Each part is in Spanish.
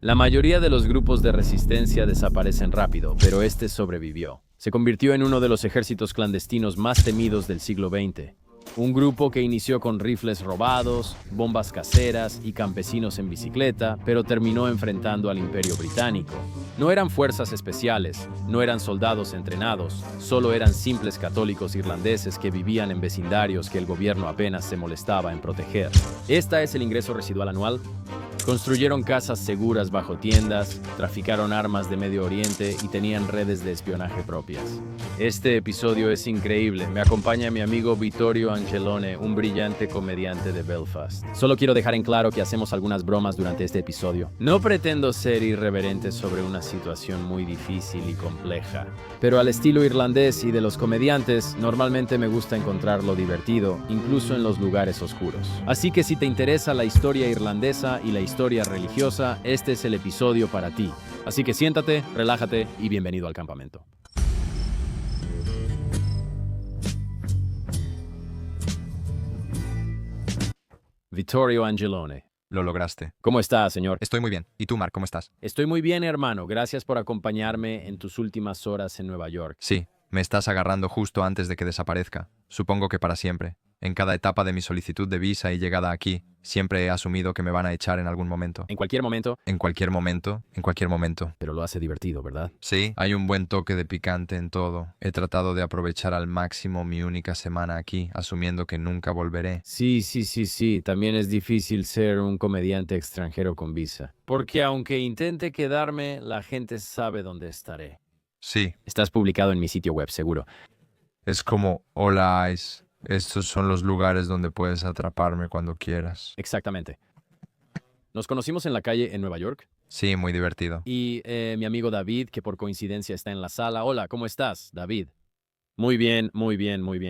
La mayoría de los grupos de resistencia desaparecen rápido, pero este sobrevivió. Se convirtió en uno de los ejércitos clandestinos más temidos del siglo XX. Un grupo que inició con rifles robados, bombas caseras y campesinos en bicicleta, pero terminó enfrentando al Imperio Británico. No eran fuerzas especiales, no eran soldados entrenados, solo eran simples católicos irlandeses que vivían en vecindarios que el gobierno apenas se molestaba en proteger. ¿Esta es el ingreso residual anual? Construyeron casas seguras bajo tiendas, traficaron armas de Medio Oriente y tenían redes de espionaje propias. Este episodio es increíble. Me acompaña mi amigo Vittorio Angelone, un brillante comediante de Belfast. Solo quiero dejar en claro que hacemos algunas bromas durante este episodio. No pretendo ser irreverente sobre una situación muy difícil y compleja, pero al estilo irlandés y de los comediantes, normalmente me gusta encontrar lo divertido, incluso en los lugares oscuros. Así que si te interesa la historia irlandesa y la historia religiosa, este es el episodio para ti. Así que siéntate, relájate y bienvenido al campamento. Vittorio Angelone. Lo lograste. ¿Cómo está, señor? Estoy muy bien. ¿Y tú, Mark, cómo estás? Estoy muy bien, hermano. Gracias por acompañarme en tus últimas horas en Nueva York. Sí, me estás agarrando justo antes de que desaparezca. Supongo que para siempre. En cada etapa de mi solicitud de visa y llegada aquí, siempre he asumido que me van a echar en algún momento. En cualquier momento, En cualquier momento, en cualquier momento. pero lo hace divertido, ¿verdad? Sí, hay un buen toque de picante en todo. He tratado de aprovechar al máximo mi única semana aquí, asumiendo que nunca volveré. Sí. También es difícil ser un comediante extranjero con visa. Porque aunque intente quedarme, la gente sabe dónde estaré. Sí, Estás publicado en mi sitio web, seguro. es como, hola, Ice. Estos son los lugares donde puedes atraparme cuando quieras. Exactamente. Nos conocimos en la calle en Nueva York. Sí, muy divertido. Y mi amigo David, que por coincidencia está en la sala. Hola, ¿cómo estás, David? Muy bien.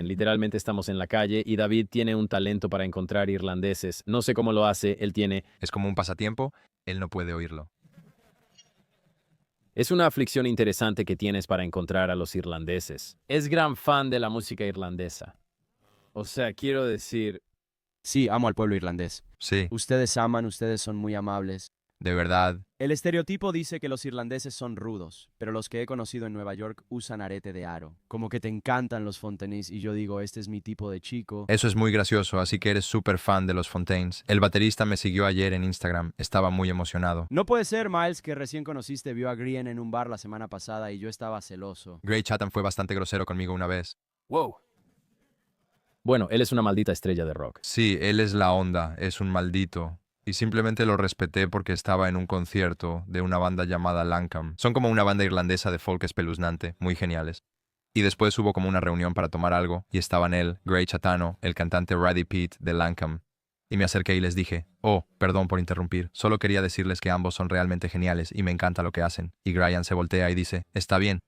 Literalmente estamos en la calle y David tiene un talento para encontrar irlandeses. No sé cómo lo hace, él tiene... Es como un pasatiempo, él no puede oírlo. Es una aflicción interesante que tienes para encontrar a los irlandeses. Es gran fan de la música irlandesa. O sea, quiero decir... Sí, amo al pueblo irlandés. Sí, Ustedes aman, ustedes son muy amables. de verdad. El estereotipo dice que los irlandeses son rudos, pero los que he conocido en Nueva York usan arete de aro. Como que te encantan los Fontaines y yo digo, este es mi tipo de chico. Eso es muy gracioso, así que eres súper fan de los Fontaines. El baterista me siguió ayer en Instagram, estaba muy emocionado. No puede ser, Miles, que recién conociste, vio a Grien en un bar la semana pasada y yo estaba celoso. Gray Chatham fue bastante grosero conmigo una vez. ¡Wow! Bueno, él es una maldita estrella de rock. Sí, él es la onda, es un maldito. Y simplemente lo respeté porque estaba en un concierto de una banda llamada Lankham. Son como una banda irlandesa de folk espeluznante, muy geniales. Y después hubo como una reunión para tomar algo, y estaban él, Gray Chatano, el cantante Roddy Pitt de Lankham. Y me acerqué y les dije, oh, perdón por interrumpir, solo quería decirles que ambos son realmente geniales y me encanta lo que hacen. Y Brian se voltea y dice, está bien.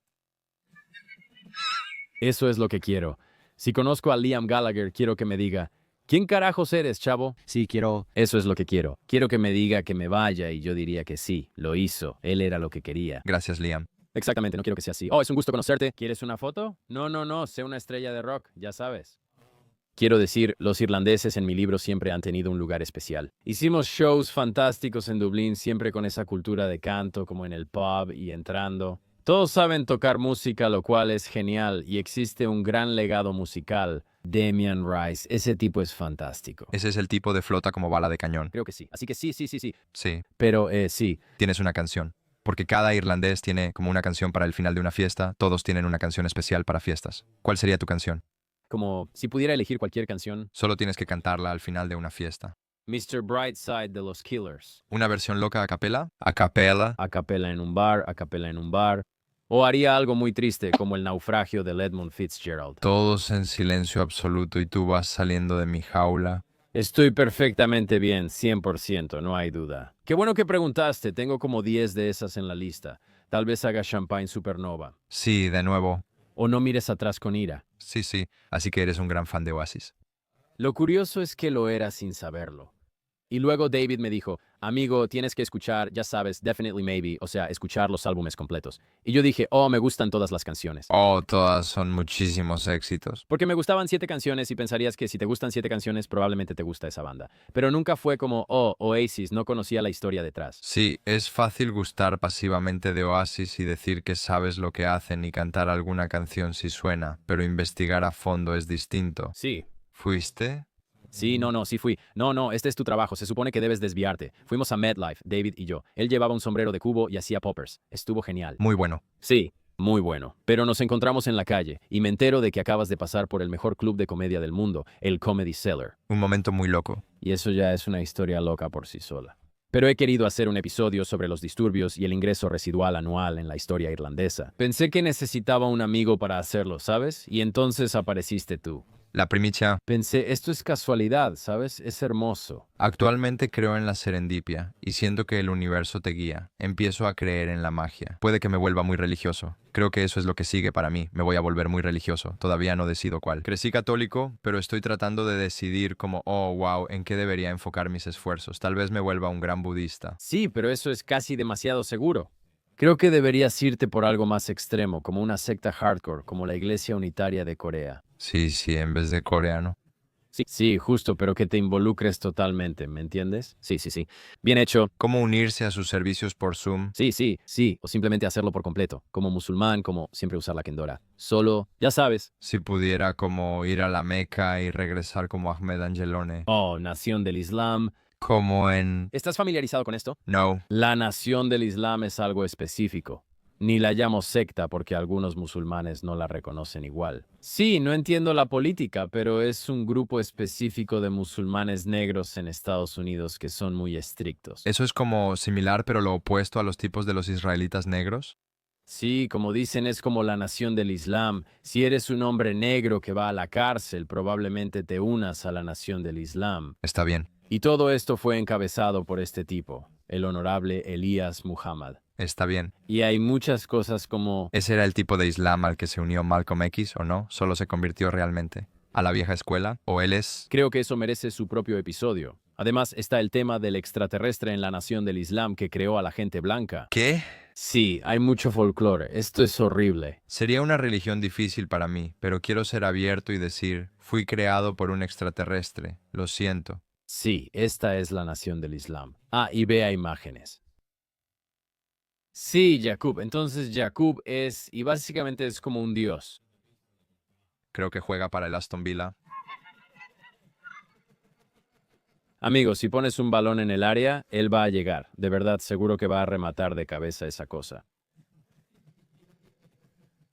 Eso es lo que quiero. Si conozco a Liam Gallagher, quiero que me diga, ¿quién carajos eres, chavo? Sí, quiero... Eso es lo que quiero. Quiero que me diga que me vaya y yo diría que sí, lo hizo. Él era lo que quería. Gracias, Liam. Exactamente, no quiero que sea así. Oh, es un gusto conocerte. ¿Quieres una foto? No, sé una estrella de rock, ya sabes. Quiero decir, los irlandeses en mi libro siempre han tenido un lugar especial. Hicimos shows fantásticos en Dublín, siempre con esa cultura de canto, como en el pub y entrando. Todos saben tocar música, lo cual es genial, y existe un gran legado musical. Damien Rice, ese tipo es fantástico. Ese es el tipo de flota como bala de cañón. Creo que sí. Así que sí. Sí, Pero sí, tienes una canción. Porque cada irlandés tiene como una canción para el final de una fiesta, todos tienen una canción especial para fiestas. ¿Cuál sería tu canción? como si pudiera elegir cualquier canción. Solo tienes que cantarla al final de una fiesta. Mr. Brightside de los Killers. ¿Una versión loca a capela? A capela. A capela en un bar, a capela en un bar. O haría algo muy triste como el naufragio de Edmund Fitzgerald. Todos en silencio absoluto y tú vas saliendo de mi jaula. Estoy perfectamente bien, 100%, no hay duda. Qué bueno que preguntaste, tengo como 10 de esas en la lista. Tal vez haga Champagne Supernova. Sí, de nuevo. O No mires atrás con ira. Sí. Así que eres un gran fan de Oasis. Lo curioso es que lo era sin saberlo. Y luego David me dijo, amigo, tienes que escuchar, ya sabes, Definitely Maybe, o sea, escuchar los álbumes completos. Y yo dije, oh, me gustan todas las canciones. Oh, todas son muchísimos éxitos. Porque me gustaban 7 canciones y pensarías que si te gustan 7 canciones, probablemente te gusta esa banda. Pero nunca fue como, oh, Oasis, no conocía la historia detrás. Sí, es fácil gustar pasivamente de Oasis y decir que sabes lo que hacen y cantar alguna canción si suena, pero investigar a fondo es distinto. Sí. ¿Fuiste? Sí, no, sí fui. No, este es tu trabajo. Se supone que debes desviarte. Fuimos a MetLife, David y yo. Él llevaba un sombrero de cubo y hacía poppers. Estuvo genial. Muy bueno. Sí, muy bueno. Pero nos encontramos en la calle y me entero de que acabas de pasar por el mejor club de comedia del mundo, el Comedy Cellar. Un momento muy loco. Y eso ya es una historia loca por sí sola. Pero he querido hacer un episodio sobre los disturbios y el ingreso residual anual en la historia irlandesa. Pensé que necesitaba un amigo para hacerlo, ¿sabes? Y entonces apareciste tú. La primicia. Pensé, esto es casualidad, ¿sabes? Es hermoso. Actualmente creo en la serendipia y siento que el universo te guía. Empiezo a creer en la magia. Puede que me vuelva muy religioso. Creo que eso es lo que sigue para mí. Me voy a volver muy religioso. Todavía no decido cuál. Crecí católico, pero estoy tratando de decidir como, oh, wow, en qué debería enfocar mis esfuerzos. Tal vez me vuelva un gran budista. Sí, pero eso es casi demasiado seguro. Creo que deberías irte por algo más extremo, como una secta hardcore, como la Iglesia Unitaria de Corea. Sí, en vez de coreano. Sí, justo, pero que te involucres totalmente, ¿me entiendes? Sí. Bien hecho. ¿Cómo unirse a sus servicios por Zoom? Sí, o simplemente hacerlo por completo, como musulmán, como siempre usar la kendora. Solo, ya sabes. Si pudiera como ir a la Meca y regresar como Ahmed Angelone. Oh, Nación del Islam. Como en... ¿Estás familiarizado con esto? No. La Nación del Islam es algo específico. Ni la llamo secta porque algunos musulmanes no la reconocen igual. Sí, no entiendo la política, pero es un grupo específico de musulmanes negros en Estados Unidos que son muy estrictos. ¿Eso es como similar pero lo opuesto a los tipos de los israelitas negros? Sí, como dicen, es como la Nación del Islam. Si eres un hombre negro que va a la cárcel, probablemente te unas a la Nación del Islam. Está bien. Y todo esto fue encabezado por este tipo, el honorable Elías Muhammad. Está bien. Y hay muchas cosas como... ¿Ese era el tipo de Islam al que se unió Malcolm X o no? ¿Solo se convirtió realmente a la vieja escuela? ¿O él es...? Creo que eso merece su propio episodio. Además, está el tema del extraterrestre en la Nación del Islam que creó a la gente blanca. ¿Qué? Sí, hay mucho folclore. Esto es horrible. Sería una religión difícil para mí, pero quiero ser abierto y decir, fui creado por un extraterrestre. Lo siento. Sí, esta es la Nación del Islam. Ah, y vea imágenes. Sí, Jacob. Entonces Jacob es, y básicamente es como un dios. Creo que juega para el Aston Villa. Amigo, si pones un balón en el área, él va a llegar. De verdad, seguro que va a rematar de cabeza esa cosa.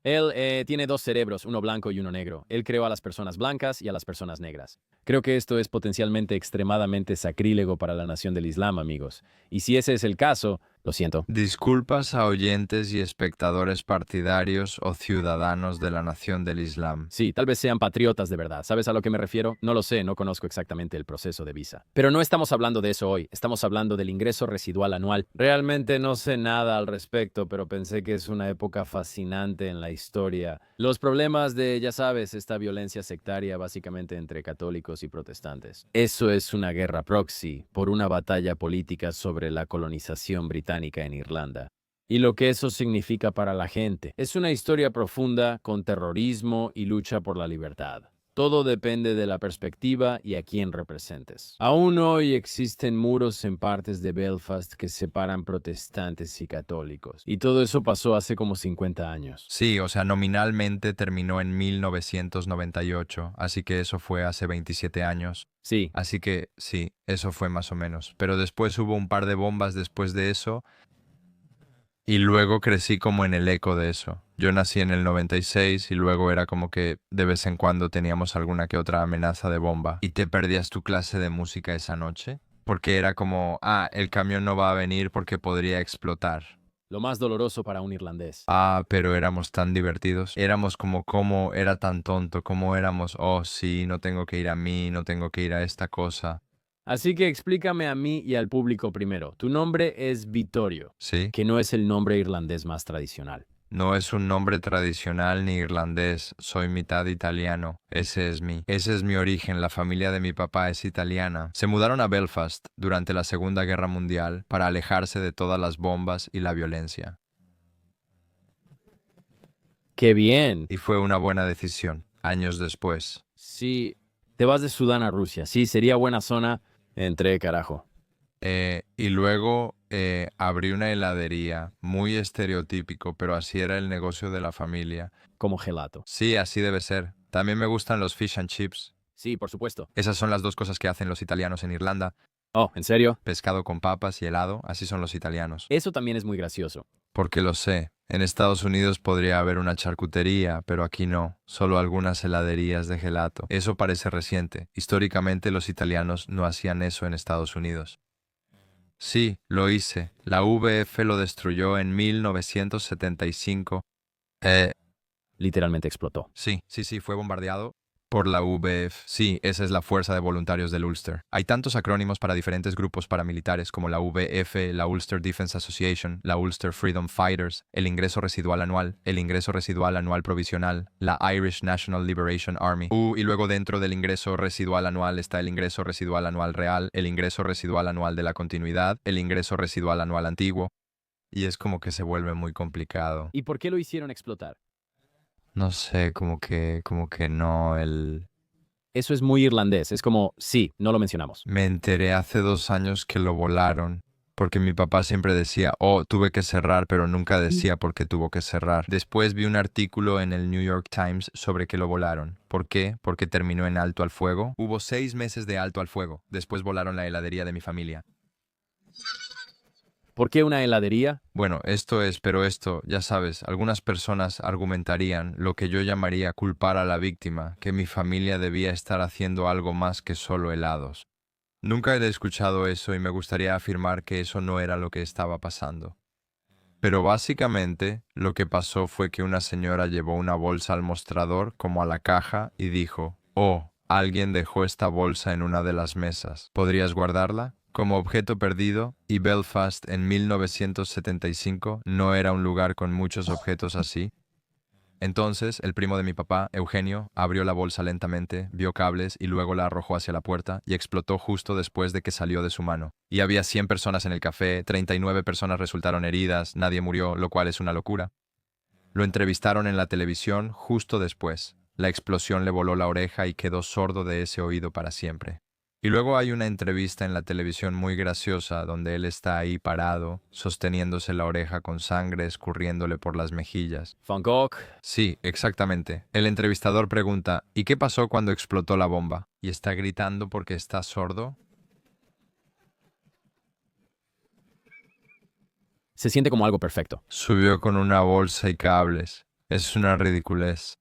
Él tiene 2 cerebros, uno blanco y uno negro. Él creó a las personas blancas y a las personas negras. Creo que esto es potencialmente extremadamente sacrílego para la Nación del Islam, amigos. Y si ese es el caso, lo siento. Disculpas a oyentes y espectadores partidarios o ciudadanos de la Nación del Islam. Sí, tal vez sean patriotas de verdad. ¿Sabes a lo que me refiero? No lo sé, no conozco exactamente el proceso de visa. Pero no estamos hablando de eso hoy, estamos hablando del ingreso residual anual. Realmente no sé nada al respecto, pero pensé que es una época fascinante en la historia. Los problemas de, ya sabes, esta violencia sectaria básicamente entre católicos y protestantes. Eso es una guerra proxy por una batalla política sobre la colonización británica en Irlanda. Y lo que eso significa para la gente. Es una historia profunda con terrorismo y lucha por la libertad. Todo depende de la perspectiva y a quién representes. Aún hoy existen muros en partes de Belfast que separan protestantes y católicos. Y todo eso pasó hace como 50 años. Sí, o sea, nominalmente terminó en 1998, así que eso fue hace 27 años. Sí, Así que sí, eso fue más o menos. Pero después hubo un par de bombas después de eso y luego crecí como en el eco de eso. Yo nací en el 96 y luego era como que de vez en cuando teníamos alguna que otra amenaza de bomba. ¿Y te perdías tu clase de música esa noche? Porque era como, el camión no va a venir porque podría explotar. lo más doloroso para un irlandés. Pero éramos tan divertidos. Éramos como, ¿cómo era tan tonto? ¿Cómo éramos? Oh, sí, no tengo que ir a mí, no tengo que ir a esta cosa. Así que explícame a mí y al público primero. Tu nombre es Vittorio, ¿Sí? que no es el nombre irlandés más tradicional. No es un nombre tradicional ni irlandés, soy mitad italiano. Ese es mi origen, la familia de mi papá es italiana. Se mudaron a Belfast durante la Segunda Guerra Mundial para alejarse de todas las bombas y la violencia. ¡Qué bien! Y fue una buena decisión, años después. Sí, te vas de Sudán a Rusia. Sí, sería buena zona. Entré, carajo. Y luego abrí una heladería, muy estereotípico, pero así era el negocio de la familia. Como gelato. Sí, así debe ser. También me gustan los fish and chips. Sí, por supuesto. Esas son las dos cosas que hacen los italianos en Irlanda. Oh, ¿en serio? Pescado con papas y helado, así son los italianos. Eso también es muy gracioso. Porque lo sé. En Estados Unidos podría haber una charcutería, pero aquí no. Solo algunas heladerías de gelato. Eso parece reciente. Históricamente los italianos no hacían eso en Estados Unidos. Sí, lo hice. La VF lo destruyó en 1975. Literalmente explotó. Sí, fue bombardeado por la VF. Sí, esa es la Fuerza de Voluntarios del Ulster. Hay tantos acrónimos para diferentes grupos paramilitares como la VF, la Ulster Defense Association, la Ulster Freedom Fighters, el ingreso residual anual, el ingreso residual anual provisional, la Irish National Liberation Army. Y luego dentro del ingreso residual anual está el ingreso residual anual real, el ingreso residual anual de la continuidad, el ingreso residual anual antiguo. Y es como que se vuelve muy complicado. ¿Y por qué lo hicieron explotar? No sé, como que no, Eso es muy irlandés. Es como, sí, no lo mencionamos. Me enteré hace 2 años que lo volaron, porque mi papá siempre decía, oh, tuve que cerrar, pero nunca decía por qué tuvo que cerrar. Después vi un artículo en el New York Times sobre que lo volaron. ¿Por qué? Porque terminó en alto al fuego. Hubo 6 meses de alto al fuego. Después volaron la heladería de mi familia. ¿Por qué una heladería? Bueno, pero esto, ya sabes, algunas personas argumentarían lo que yo llamaría culpar a la víctima, que mi familia debía estar haciendo algo más que solo helados. Nunca he escuchado eso y me gustaría afirmar que eso no era lo que estaba pasando. Pero básicamente, lo que pasó fue que una señora llevó una bolsa al mostrador como a la caja y dijo, oh, alguien dejó esta bolsa en una de las mesas. ¿Podrías guardarla? Como objeto perdido, y Belfast en 1975 no era un lugar con muchos objetos así. Entonces, el primo de mi papá, Eugenio, abrió la bolsa lentamente, vio cables y luego la arrojó hacia la puerta y explotó justo después de que salió de su mano. Y había 100 personas en el café, 39 personas resultaron heridas, nadie murió, lo cual es una locura. Lo entrevistaron en la televisión justo después. La explosión le voló la oreja y quedó sordo de ese oído para siempre. Y luego hay una entrevista en la televisión muy graciosa donde él está ahí parado, sosteniéndose la oreja con sangre escurriéndole por las mejillas. Van Gogh. Sí, exactamente. El entrevistador pregunta, ¿y qué pasó cuando explotó la bomba? ¿Y está gritando porque está sordo? Se siente como algo perfecto. Subió con una bolsa y cables. Es una ridiculez.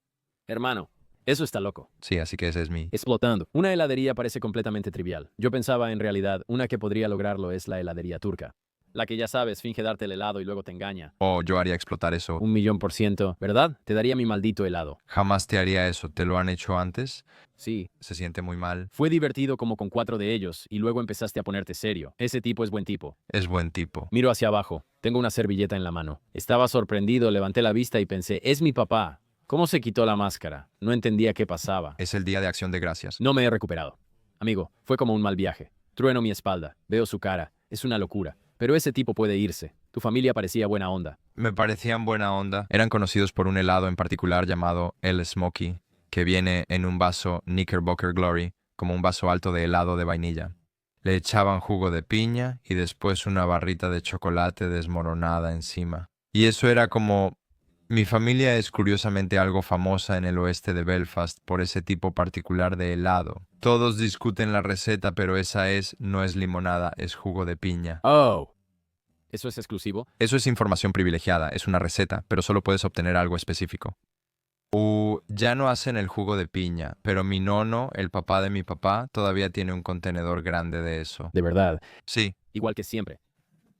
Hermano, eso está loco. Sí, así que ese es mi... Explotando. Una heladería parece completamente trivial. Yo pensaba, en realidad, una que podría lograrlo es la heladería turca. La que ya sabes, finge darte el helado y luego te engaña. Oh, yo haría explotar eso. 1.000.000%, ¿verdad? Te daría mi maldito helado. Jamás te haría eso. ¿Te lo han hecho antes? Sí. Se siente muy mal. Fue divertido como con 4 de ellos y luego empezaste a ponerte serio. Ese tipo es buen tipo. Es buen tipo. Miro hacia abajo. Tengo una servilleta en la mano. Estaba sorprendido, levanté la vista y pensé, es mi papá. ¿Cómo se quitó la máscara? No entendía qué pasaba. Es el día de Acción de Gracias. No me he recuperado. Amigo, fue como un mal viaje. Trueno mi espalda. Veo su cara. Es una locura. Pero ese tipo puede irse. Tu familia parecía buena onda. Me parecían buena onda. Eran conocidos por un helado en particular llamado El Smoky, que viene en un vaso Knickerbocker Glory, como un vaso alto de helado de vainilla. Le echaban jugo de piña y después una barrita de chocolate desmoronada encima. Y eso era como... Mi familia es curiosamente algo famosa en el oeste de Belfast por ese tipo particular de helado. Todos discuten la receta, pero no es limonada, es jugo de piña. Oh. ¿Eso es exclusivo? Eso es información privilegiada, es una receta, pero solo puedes obtener algo específico. Ya no hacen el jugo de piña, pero mi nono, el papá de mi papá, todavía tiene un contenedor grande de eso. De verdad. Sí. Igual que siempre.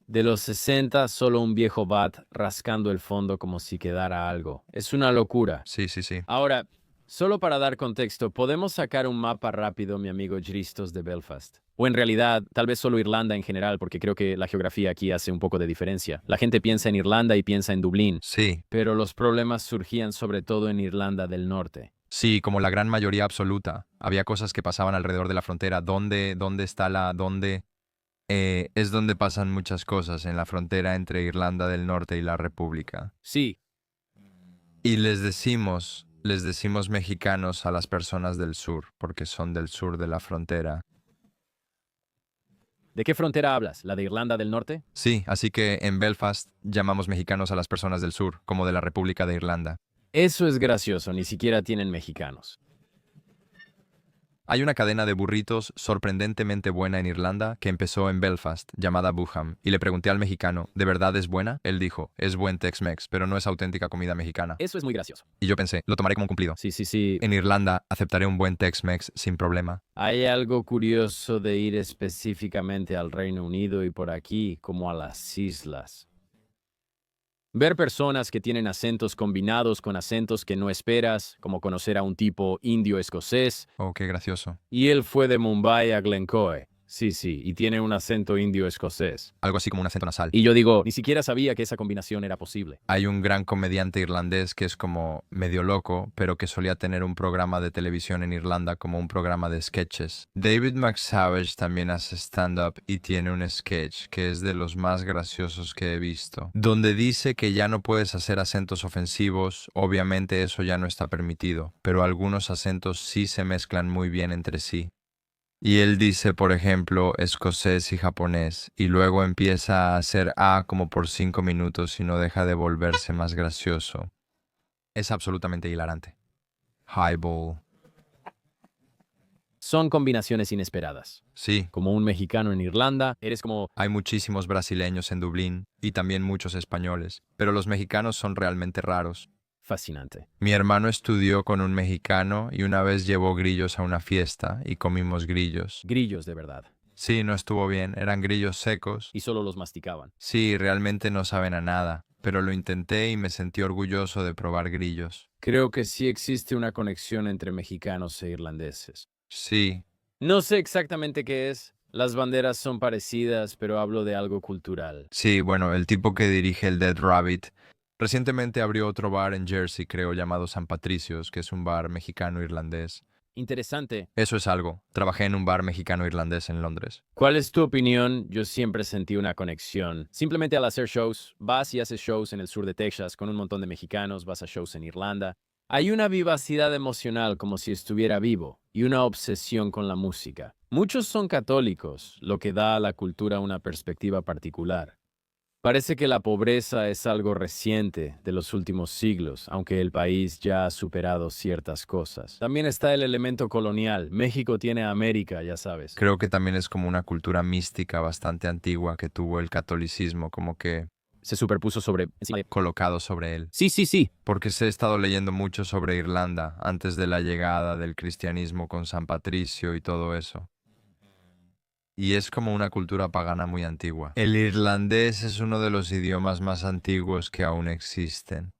De los 60, solo un viejo bat rascando el fondo como si quedara algo. Es una locura. Sí. Ahora, solo para dar contexto, podemos sacar un mapa rápido, mi amigo Jristos de Belfast. O en realidad, tal vez solo Irlanda en general, porque creo que la geografía aquí hace un poco de diferencia. La gente piensa en Irlanda y piensa en Dublín, Sí, pero los problemas surgían sobre todo en Irlanda del Norte. sí, como la gran mayoría absoluta. Había cosas que pasaban alrededor de la frontera. ¿Dónde está la... dónde? Es donde pasan muchas cosas, en la frontera entre Irlanda del Norte y la República. Sí, Y les decimos mexicanos a las personas del sur, porque son del sur de la frontera. ¿de qué frontera hablas? ¿La de Irlanda del Norte? Sí, así que en Belfast llamamos mexicanos a las personas del sur, como de la República de Irlanda. Eso es gracioso, ni siquiera tienen mexicanos. Hay una cadena de burritos sorprendentemente buena en Irlanda que empezó en Belfast, llamada Buham, y le pregunté al mexicano, ¿de verdad es buena? Él dijo, es buen Tex-Mex, pero no es auténtica comida mexicana. Eso es muy gracioso. Y yo pensé, lo tomaré como un cumplido. Sí, sí, sí. En Irlanda aceptaré un buen Tex-Mex sin problema. Hay algo curioso de ir específicamente al Reino Unido y por aquí, como a las islas. Ver personas que tienen acentos combinados con acentos que no esperas, como conocer a un tipo indio-escocés, Oh, qué gracioso. y él fue de Mumbai a Glencoe. Sí, sí, y tiene un acento indio-escocés. Algo así como un acento nasal. Y yo digo, ni siquiera sabía que esa combinación era posible. Hay un gran comediante irlandés que es como medio loco, pero que solía tener un programa de televisión en Irlanda como un programa de sketches. David McSavage también hace stand-up y tiene un sketch que es de los más graciosos que he visto, donde dice que ya no puedes hacer acentos ofensivos, obviamente eso ya no está permitido, pero algunos acentos sí se mezclan muy bien entre sí. Y él dice, por ejemplo, escocés y japonés, y luego empieza a hacer A como por 5 minutos y no deja de volverse más gracioso. Es absolutamente hilarante. Highball. Son combinaciones inesperadas. Sí, Como un mexicano en Irlanda, eres como, hay muchísimos brasileños en Dublín y también muchos españoles, pero los mexicanos son realmente raros. fascinante. Mi hermano estudió con un mexicano y una vez llevó grillos a una fiesta y comimos grillos. Grillos de verdad. Sí, no estuvo bien, eran grillos secos. Y solo los masticaban. Sí, realmente no saben a nada, pero lo intenté y me sentí orgulloso de probar grillos. Creo que sí existe una conexión entre mexicanos e irlandeses. Sí, No sé exactamente qué es. Las banderas son parecidas, pero hablo de algo cultural. sí, bueno, el tipo que dirige el Dead Rabbit recientemente abrió otro bar en Jersey, creo, llamado San Patricios, que es un bar mexicano-irlandés. Interesante. Eso es algo. Trabajé en un bar mexicano-irlandés en Londres. ¿Cuál es tu opinión? Yo siempre sentí una conexión. Simplemente al hacer shows, vas y haces shows en el sur de Texas con un montón de mexicanos, vas a shows en Irlanda. Hay una vivacidad emocional como si estuviera vivo y una obsesión con la música. Muchos son católicos, lo que da a la cultura una perspectiva particular. Parece que la pobreza es algo reciente de los últimos siglos, aunque el país ya ha superado ciertas cosas. También está el elemento colonial. México tiene a América, ya sabes. Creo que también es como una cultura mística bastante antigua que tuvo el catolicismo como que Se superpuso sobre... colocado sobre él. Sí, sí, sí. Porque he estado leyendo mucho sobre Irlanda antes de la llegada del cristianismo con San Patricio y todo eso. Y es como una cultura pagana muy antigua. El irlandés es uno de los idiomas más antiguos que aún existen.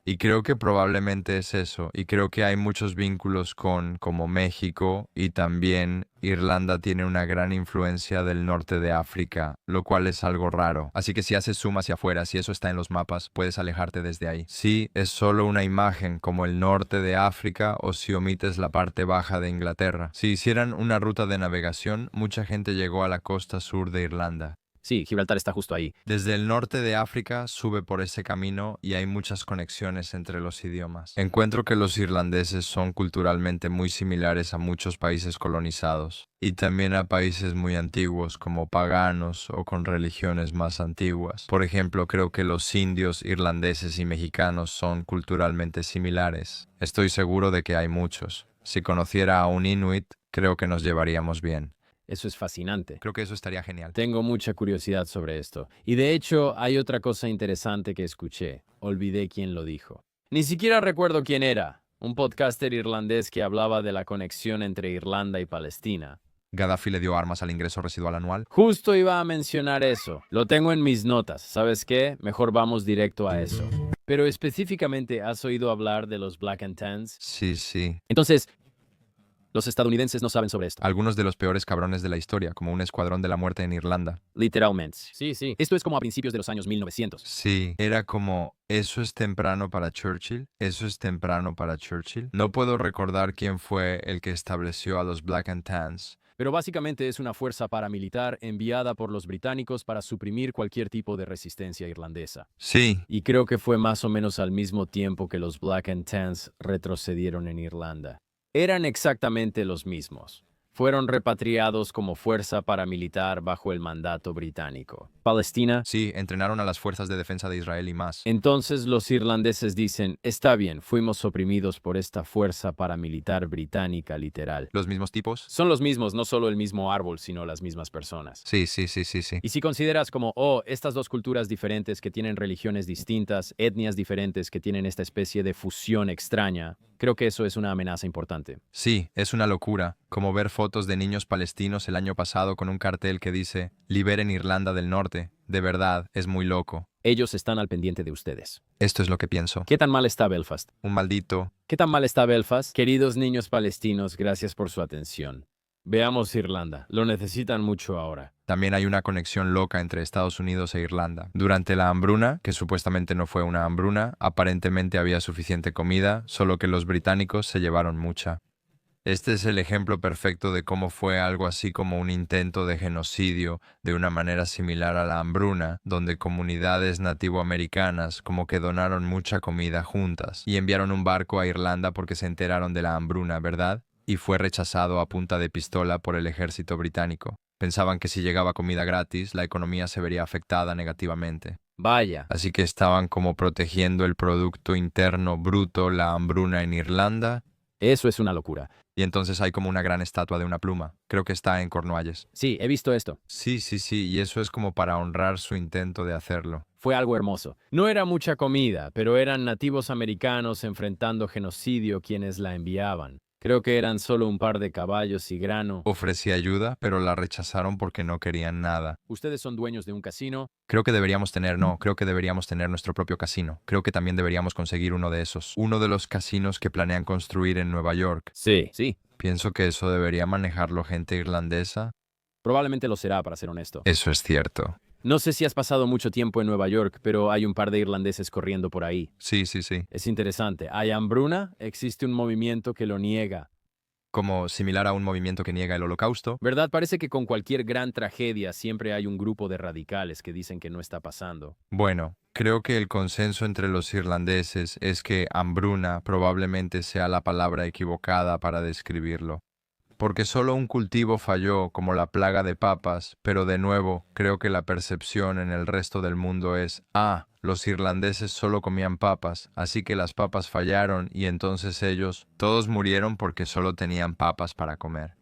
Y creo que probablemente es eso. Y creo que hay muchos vínculos con como México y también Irlanda tiene una gran influencia del norte de África, lo cual es algo raro. Así que si haces zoom hacia afuera, si eso está en los mapas, puedes alejarte desde ahí. Si es solo una imagen como el norte de África o si omites la parte baja de Inglaterra. Si hicieran una ruta de navegación, mucha gente llegó a la costa sur de Irlanda. Sí, Gibraltar está justo ahí. Desde el norte de África sube por ese camino y hay muchas conexiones entre los idiomas. Encuentro que los irlandeses son culturalmente muy similares a muchos países colonizados y también a países muy antiguos como paganos o con religiones más antiguas. Por ejemplo, creo que los indios irlandeses y mexicanos son culturalmente similares. Estoy seguro de que hay muchos. Si conociera a un inuit, creo que nos llevaríamos bien. Eso es fascinante. Creo que eso estaría genial. Tengo mucha curiosidad sobre esto. Y de hecho, hay otra cosa interesante que escuché. Olvidé quién lo dijo. Ni siquiera recuerdo quién era. Un podcaster irlandés que hablaba de la conexión entre Irlanda y Palestina. Gaddafi le dio armas al ingreso residual anual. Justo iba a mencionar eso. Lo tengo en mis notas. ¿Sabes qué? Mejor vamos directo a eso. Pero específicamente, ¿has oído hablar de los Black and Tans? Sí, sí. Entonces, Los estadounidenses no saben sobre esto. Algunos de los peores cabrones de la historia, como un escuadrón de la muerte en Irlanda. Literalmente. Sí, sí. Esto es como a principios de los años 1900. Sí, era como, ¿eso es temprano para Churchill? ¿Eso es temprano para Churchill? No puedo recordar quién fue el que estableció a los Black and Tans. Pero básicamente es una fuerza paramilitar enviada por los británicos para suprimir cualquier tipo de resistencia irlandesa. Sí, Y creo que fue más o menos al mismo tiempo que los Black and Tans retrocedieron en Irlanda. Eran exactamente los mismos. Fueron repatriados como fuerza paramilitar bajo el mandato británico. Palestina. sí, entrenaron a las fuerzas de defensa de Israel y más. Entonces los irlandeses dicen, está bien, fuimos oprimidos por esta fuerza paramilitar británica literal. ¿Los mismos tipos? Son los mismos, no solo el mismo árbol, sino las mismas personas. Sí, sí, sí, sí, sí. Y si consideras como, estas dos culturas diferentes que tienen religiones distintas, etnias diferentes que tienen esta especie de fusión extraña, creo que eso es una amenaza importante. Sí, es una locura, como ver fotos de niños palestinos el año pasado con un cartel que dice, liberen Irlanda del Norte. De verdad, es muy loco. Ellos están al pendiente de ustedes. Esto es lo que pienso. ¿Qué tan mal está Belfast? Un maldito. ¿Qué tan mal está Belfast? Queridos niños palestinos, gracias por su atención. Veamos Irlanda. Lo necesitan mucho ahora. También hay una conexión loca entre Estados Unidos e Irlanda. Durante la hambruna, que supuestamente no fue una hambruna, aparentemente había suficiente comida, solo que los británicos se llevaron mucha. Este es el ejemplo perfecto de cómo fue algo así como un intento de genocidio de una manera similar a la hambruna, donde comunidades nativoamericanas como que donaron mucha comida juntas y enviaron un barco a Irlanda porque se enteraron de la hambruna, ¿verdad? Y fue rechazado a punta de pistola por el ejército británico. Pensaban que si llegaba comida gratis, la economía se vería afectada negativamente. Vaya. Así que estaban como protegiendo el Producto Interno Bruto, la hambruna en Irlanda. Eso es una locura. Y entonces hay como una gran estatua de una pluma. Creo que está en Cornualles. Sí, he visto esto. Sí, sí, sí, y eso es como para honrar su intento de hacerlo. Fue algo hermoso. No era mucha comida, pero eran nativos americanos enfrentando genocidio quienes la enviaban. Creo que eran solo un par de caballos y grano. Ofrecí ayuda, pero la rechazaron porque no querían nada. Ustedes son dueños de un casino. Creo que deberíamos tener nuestro propio casino. Creo que también deberíamos conseguir uno de esos. Uno de los casinos que planean construir en Nueva York. Sí, sí. Pienso que eso debería manejarlo gente irlandesa. Probablemente lo será, para ser honesto. Eso es cierto. No sé si has pasado mucho tiempo en Nueva York, pero hay un par de irlandeses corriendo por ahí. Sí, sí, sí. Es interesante. Hay hambruna, existe un movimiento que lo niega. Como similar a un movimiento que niega el holocausto. ¿Verdad? Parece que con cualquier gran tragedia siempre hay un grupo de radicales que dicen que no está pasando. Bueno, creo que el consenso entre los irlandeses es que hambruna probablemente sea la palabra equivocada para describirlo. Porque solo un cultivo falló, como la plaga de papas, pero de nuevo, creo que la percepción en el resto del mundo es, los irlandeses solo comían papas, así que las papas fallaron y entonces ellos, todos murieron porque solo tenían papas para comer.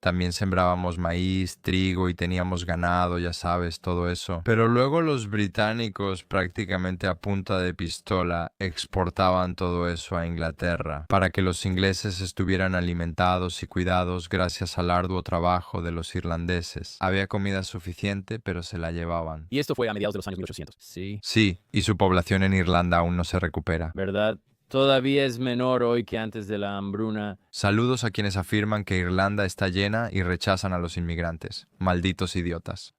También sembrábamos maíz, trigo y teníamos ganado, ya sabes, todo eso. Pero luego los británicos, prácticamente a punta de pistola, exportaban todo eso a Inglaterra para que los ingleses estuvieran alimentados y cuidados gracias al arduo trabajo de los irlandeses. Había comida suficiente, pero se la llevaban. Y esto fue a mediados de los años 1800. Sí. Sí, y su población en Irlanda aún no se recupera. ¿Verdad? Todavía es menor hoy que antes de la hambruna. Saludos a quienes afirman que Irlanda está llena y rechazan a los inmigrantes. Malditos idiotas.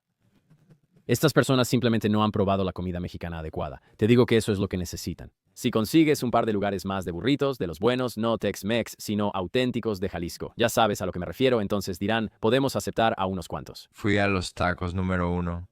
Estas personas simplemente no han probado la comida mexicana adecuada. Te digo que eso es lo que necesitan. Si consigues un par de lugares más de burritos, de los buenos, no Tex-Mex, sino auténticos de Jalisco. Ya sabes a lo que me refiero, entonces dirán, podemos aceptar a unos cuantos. Fui a los tacos número 1.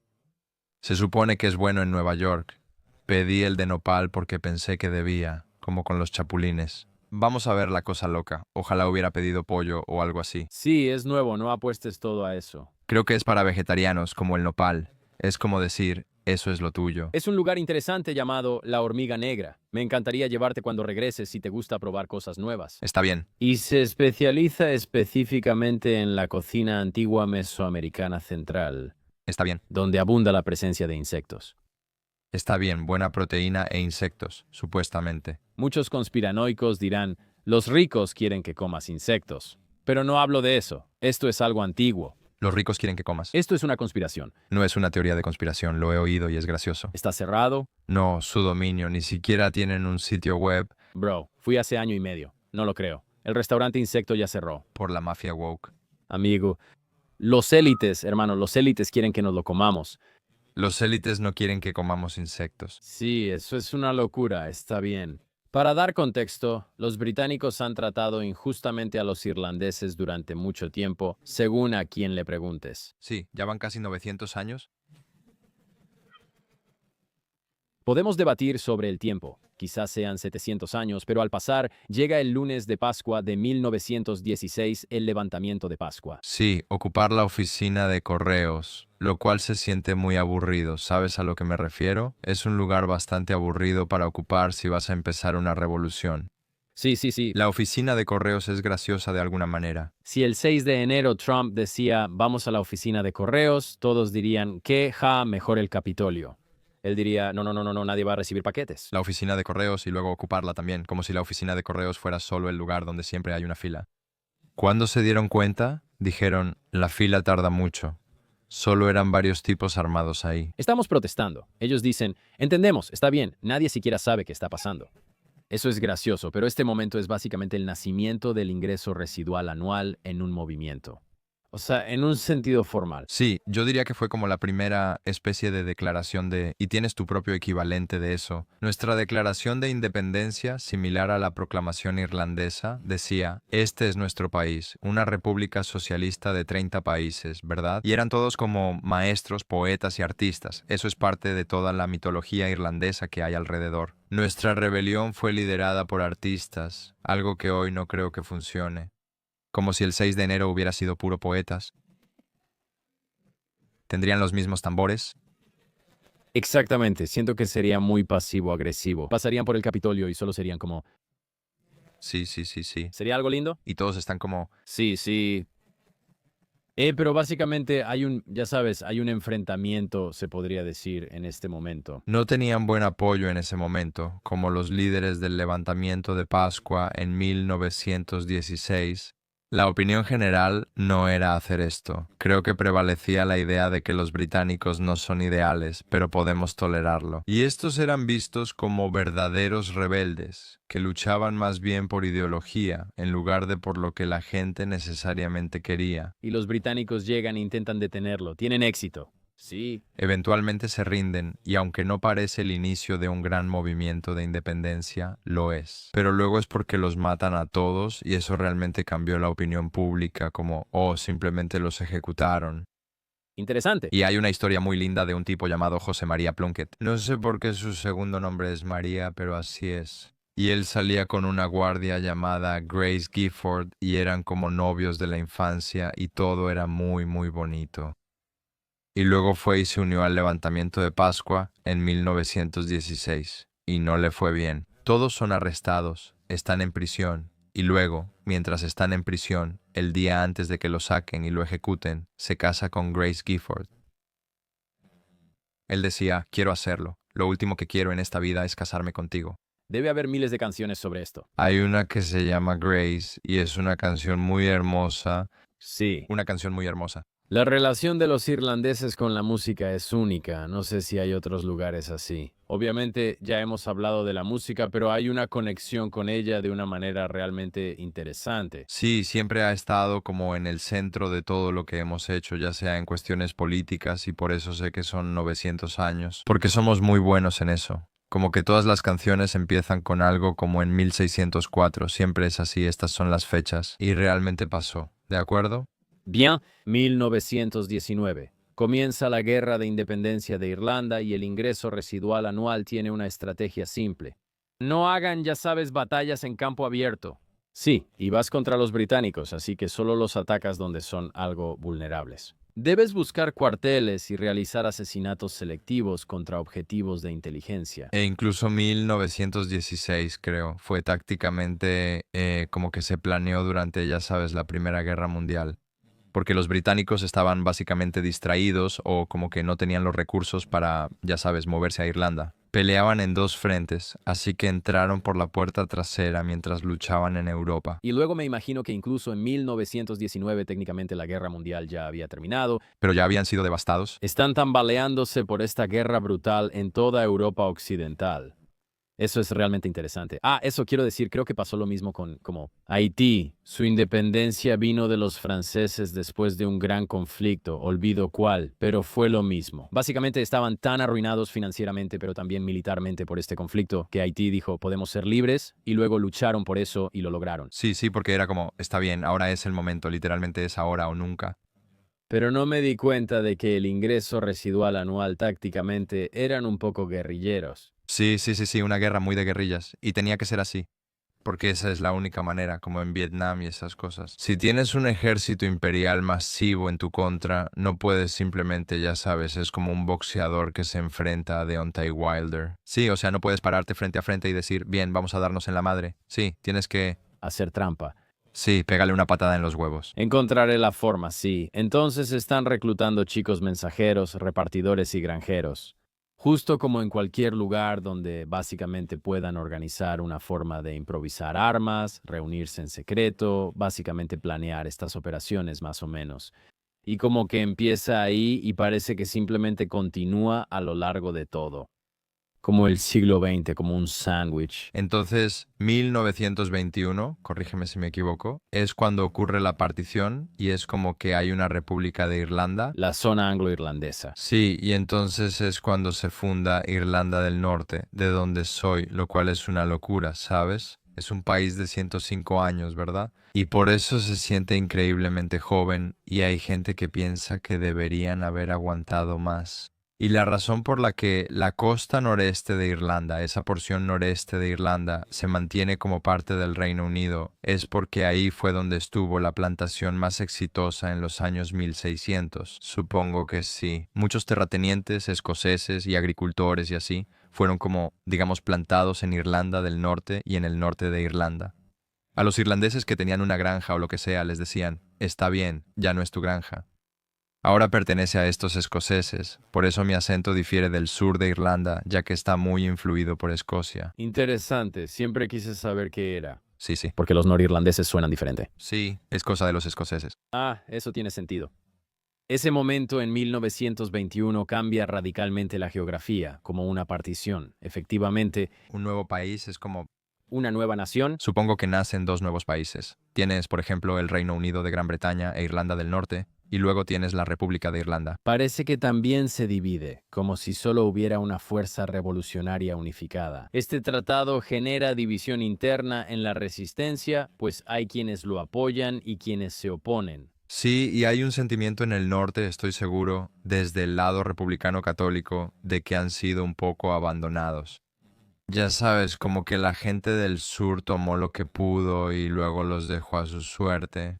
Se supone que es bueno en Nueva York. Pedí el de nopal porque pensé que debía, como con los chapulines. Vamos a ver la cosa loca. Ojalá hubiera pedido pollo o algo así. Sí, es nuevo, no apuestes todo a eso. Creo que es para vegetarianos, como el nopal. Es como decir, eso es lo tuyo. Es un lugar interesante llamado La Hormiga Negra. Me encantaría llevarte cuando regreses si te gusta probar cosas nuevas. Está bien. Y se especializa específicamente en la cocina antigua mesoamericana central, Está bien. donde abunda la presencia de insectos. Está bien, buena proteína e insectos, supuestamente. Muchos conspiranoicos dirán, los ricos quieren que comas insectos. Pero no hablo de eso. Esto es algo antiguo. Los ricos quieren que comas. Esto es una conspiración. No es una teoría de conspiración, lo he oído y es gracioso. Está cerrado. No, su dominio, ni siquiera tienen un sitio web. Bro, fui hace año y medio. No lo creo. El restaurante Insecto ya cerró. Por la mafia woke. Amigo, los élites, hermano, los élites quieren que nos lo comamos. Los élites no quieren que comamos insectos. Sí, eso es una locura, está bien. Para dar contexto, los británicos han tratado injustamente a los irlandeses durante mucho tiempo, según a quien le preguntes. Sí, ya van casi 900 años. Podemos debatir sobre el tiempo, quizás sean 700 años, pero al pasar llega el lunes de Pascua de 1916, el levantamiento de Pascua. Sí, ocupar la oficina de correos, lo cual se siente muy aburrido. ¿Sabes a lo que me refiero? Es un lugar bastante aburrido para ocupar si vas a empezar una revolución. Sí. La oficina de correos es graciosa de alguna manera. Si el 6 de enero Trump decía, vamos a la oficina de correos, todos dirían, mejor el Capitolio. Él diría, no, nadie va a recibir paquetes. La oficina de correos y luego ocuparla también, como si la oficina de correos fuera solo el lugar donde siempre hay una fila. Cuando se dieron cuenta, dijeron, la fila tarda mucho. Solo eran varios tipos armados ahí. Estamos protestando. Ellos dicen, entendemos, está bien, nadie siquiera sabe qué está pasando. Eso es gracioso, pero este momento es básicamente el nacimiento del ingreso residual anual en un movimiento. O sea, en un sentido formal. Sí, yo diría que fue como la primera especie de declaración y tienes tu propio equivalente de eso. Nuestra declaración de independencia, similar a la proclamación irlandesa, decía, este es nuestro país, una república socialista de 30 países, ¿verdad? Y eran todos como maestros, poetas y artistas. Eso es parte de toda la mitología irlandesa que hay alrededor. Nuestra rebelión fue liderada por artistas, algo que hoy no creo que funcione. Como si el 6 de enero hubiera sido puro poetas. ¿Tendrían los mismos tambores? Exactamente, siento que sería muy pasivo-agresivo. Pasarían por el Capitolio y solo serían como, Sí. ¿sería algo lindo? Y todos están como, Sí. Pero básicamente ya sabes, hay un enfrentamiento, se podría decir, en este momento. no tenían buen apoyo en ese momento, como los líderes del levantamiento de Pascua en 1916. La opinión general no era hacer esto. Creo que prevalecía la idea de que los británicos no son ideales, pero podemos tolerarlo. Y estos eran vistos como verdaderos rebeldes, que luchaban más bien por ideología, en lugar de por lo que la gente necesariamente quería. Y los británicos llegan e intentan detenerlo. Tienen éxito. Sí. Eventualmente se rinden, y aunque no parece el inicio de un gran movimiento de independencia, lo es. Pero luego es porque los matan a todos, y eso realmente cambió la opinión pública, como, simplemente los ejecutaron. Interesante. Y hay una historia muy linda de un tipo llamado José María Plunkett. No sé por qué su segundo nombre es María, pero así es. Y él salía con una guardia llamada Grace Gifford, y eran como novios de la infancia, y todo era muy, muy bonito. Y luego fue y se unió al levantamiento de Pascua en 1916, y no le fue bien. Todos son arrestados, están en prisión, y luego, mientras están en prisión, el día antes de que lo saquen y lo ejecuten, se casa con Grace Gifford. Él decía, quiero hacerlo, lo último que quiero en esta vida es casarme contigo. Debe haber miles de canciones sobre esto. Hay una que se llama Grace, y es una canción muy hermosa. Sí. Una canción muy hermosa. La relación de los irlandeses con la música es única, no sé si hay otros lugares así. Obviamente ya hemos hablado de la música, pero hay una conexión con ella de una manera realmente interesante. Sí, siempre ha estado como en el centro de todo lo que hemos hecho, ya sea en cuestiones políticas, y por eso sé que son 900 años, porque somos muy buenos en eso. Como que todas las canciones empiezan con algo como en 1604, siempre es así, estas son las fechas, y realmente pasó, ¿de acuerdo? Bien, 1919. Comienza la Guerra de Independencia de Irlanda y el ingreso residual anual tiene una estrategia simple. No hagan, ya sabes, batallas en campo abierto. Sí, y vas contra los británicos, así que solo los atacas donde son algo vulnerables. Debes buscar cuarteles y realizar asesinatos selectivos contra objetivos de inteligencia. E incluso 1916, creo, fue tácticamente como que se planeó durante, ya sabes, la Primera Guerra Mundial. Porque los británicos estaban básicamente distraídos o como que no tenían los recursos para, ya sabes, moverse a Irlanda. Peleaban en dos frentes, así que entraron por la puerta trasera mientras luchaban en Europa. Y luego me imagino que incluso en 1919 técnicamente la guerra mundial ya había terminado. Pero ya habían sido devastados. Están tambaleándose por esta guerra brutal en toda Europa occidental. Eso es realmente interesante. Eso quiero decir, creo que pasó lo mismo con como Haití. Su independencia vino de los franceses después de un gran conflicto, olvido cuál, pero fue lo mismo. Básicamente estaban tan arruinados financieramente, pero también militarmente por este conflicto, que Haití dijo, podemos ser libres, y luego lucharon por eso y lo lograron. Sí, sí, porque era como, está bien, ahora es el momento, literalmente es ahora o nunca. Pero no me di cuenta de que el ingreso residual anual tácticamente eran un poco guerrilleros. Sí, sí, sí, sí, una guerra muy de guerrillas. Y tenía que ser así, porque esa es la única manera, como en Vietnam y esas cosas. Si tienes un ejército imperial masivo en tu contra, no puedes simplemente, ya sabes, es como un boxeador que se enfrenta a Deontay Wilder. Sí, o sea, no puedes pararte frente a frente y decir, bien, vamos a darnos en la madre. Sí, tienes que... Hacer trampa. Sí, pégale una patada en los huevos. Encontraré la forma, sí. Entonces están reclutando chicos mensajeros, repartidores y granjeros. Justo como en cualquier lugar donde básicamente puedan organizar una forma de improvisar armas, reunirse en secreto, básicamente planear estas operaciones más o menos. Y como que empieza ahí y parece que simplemente continúa a lo largo de todo. Como el siglo XX, como un sándwich. Entonces, 1921, corrígeme si me equivoco, es cuando ocurre la partición y es como que hay una República de Irlanda. La zona anglo-irlandesa. Sí, y entonces es cuando se funda Irlanda del Norte, de donde soy, lo cual es una locura, ¿sabes? Es un país de 105 años, ¿verdad? Y por eso se siente increíblemente joven y hay gente que piensa que deberían haber aguantado más. Y la razón por la que la costa noreste de Irlanda, esa porción noreste de Irlanda, se mantiene como parte del Reino Unido, es porque ahí fue donde estuvo la plantación más exitosa en los años 1600. Supongo que sí. Muchos terratenientes escoceses y agricultores y así fueron como, digamos, plantados en Irlanda del Norte y en el norte de Irlanda. A los irlandeses que tenían una granja o lo que sea les decían, está bien, ya no es tu granja. Ahora pertenece a estos escoceses, por eso mi acento difiere del sur de Irlanda, ya que está muy influido por Escocia. Interesante, siempre quise saber qué era. Sí, sí. Porque los norirlandeses suenan diferente. Sí, es cosa de los escoceses. Eso tiene sentido. Ese momento en 1921 cambia radicalmente la geografía, como una partición. Efectivamente, Un nuevo país es como... una nueva nación. Supongo que nacen dos nuevos países. Tienes, por ejemplo, el Reino Unido de Gran Bretaña e Irlanda del Norte, y luego tienes la República de Irlanda. Parece que también se divide, como si solo hubiera una fuerza revolucionaria unificada. Este tratado genera división interna en la resistencia, pues hay quienes lo apoyan y quienes se oponen. Sí, y hay un sentimiento en el norte, estoy seguro, desde el lado republicano católico, de que han sido un poco abandonados. Ya sabes, como que la gente del sur tomó lo que pudo y luego los dejó a su suerte.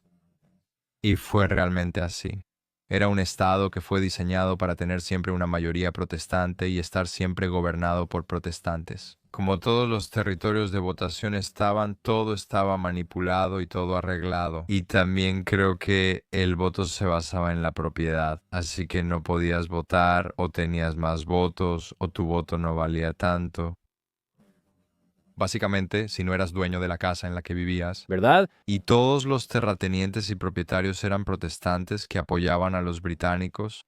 Y fue realmente así. Era un estado que fue diseñado para tener siempre una mayoría protestante y estar siempre gobernado por protestantes. Como todos los territorios de votación estaban, todo estaba manipulado y todo arreglado. Y también creo que el voto se basaba en la propiedad, así que no podías votar o tenías más votos o tu voto no valía tanto. Básicamente, si no eras dueño de la casa en la que vivías, ¿Verdad? y todos los terratenientes y propietarios eran protestantes que apoyaban a los británicos.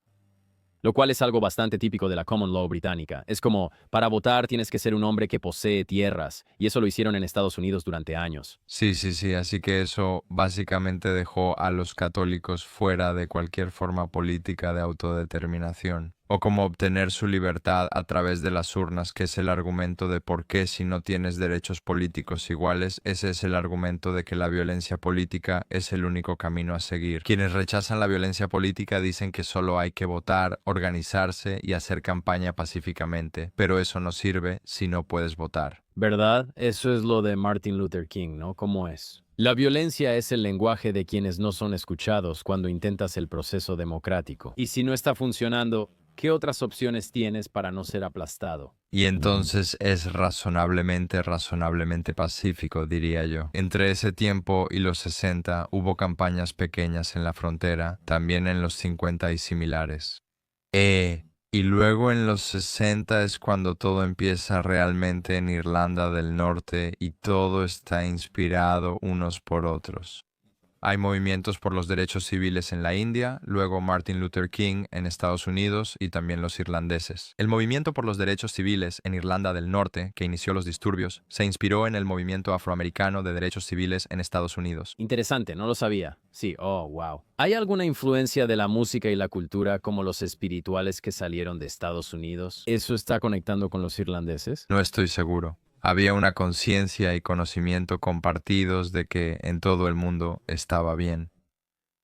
Lo cual es algo bastante típico de la common law británica. Es como, para votar tienes que ser un hombre que posee tierras, y eso lo hicieron en Estados Unidos durante años. Sí, sí, sí, así que eso básicamente dejó a los católicos fuera de cualquier forma política de autodeterminación. O como obtener su libertad a través de las urnas, que es el argumento de por qué si no tienes derechos políticos iguales, ese es el argumento de que la violencia política es el único camino a seguir. Quienes rechazan la violencia política dicen que solo hay que votar, organizarse y hacer campaña pacíficamente, pero eso no sirve si no puedes votar. ¿Verdad? Eso es lo de Martin Luther King, ¿no? ¿Cómo es? La violencia es el lenguaje de quienes no son escuchados cuando intentas el proceso democrático. Y si no está funcionando, ¿qué otras opciones tienes para no ser aplastado? Y entonces es razonablemente pacífico, diría yo. Entre ese tiempo y los 60 hubo campañas pequeñas en la frontera, también en los 50 y similares. Y luego en los 60 es cuando todo empieza realmente en Irlanda del Norte y todo está inspirado unos por otros. Hay movimientos por los derechos civiles en la India, luego Martin Luther King en Estados Unidos y también los irlandeses. El movimiento por los derechos civiles en Irlanda del Norte, que inició los disturbios, se inspiró en el movimiento afroamericano de derechos civiles en Estados Unidos. Interesante, no lo sabía. Sí, oh, wow. ¿Hay alguna influencia de la música y la cultura como los espirituales que salieron de Estados Unidos? ¿Eso está conectando con los irlandeses? No estoy seguro. Había una conciencia y conocimiento compartidos de que en todo el mundo estaba bien.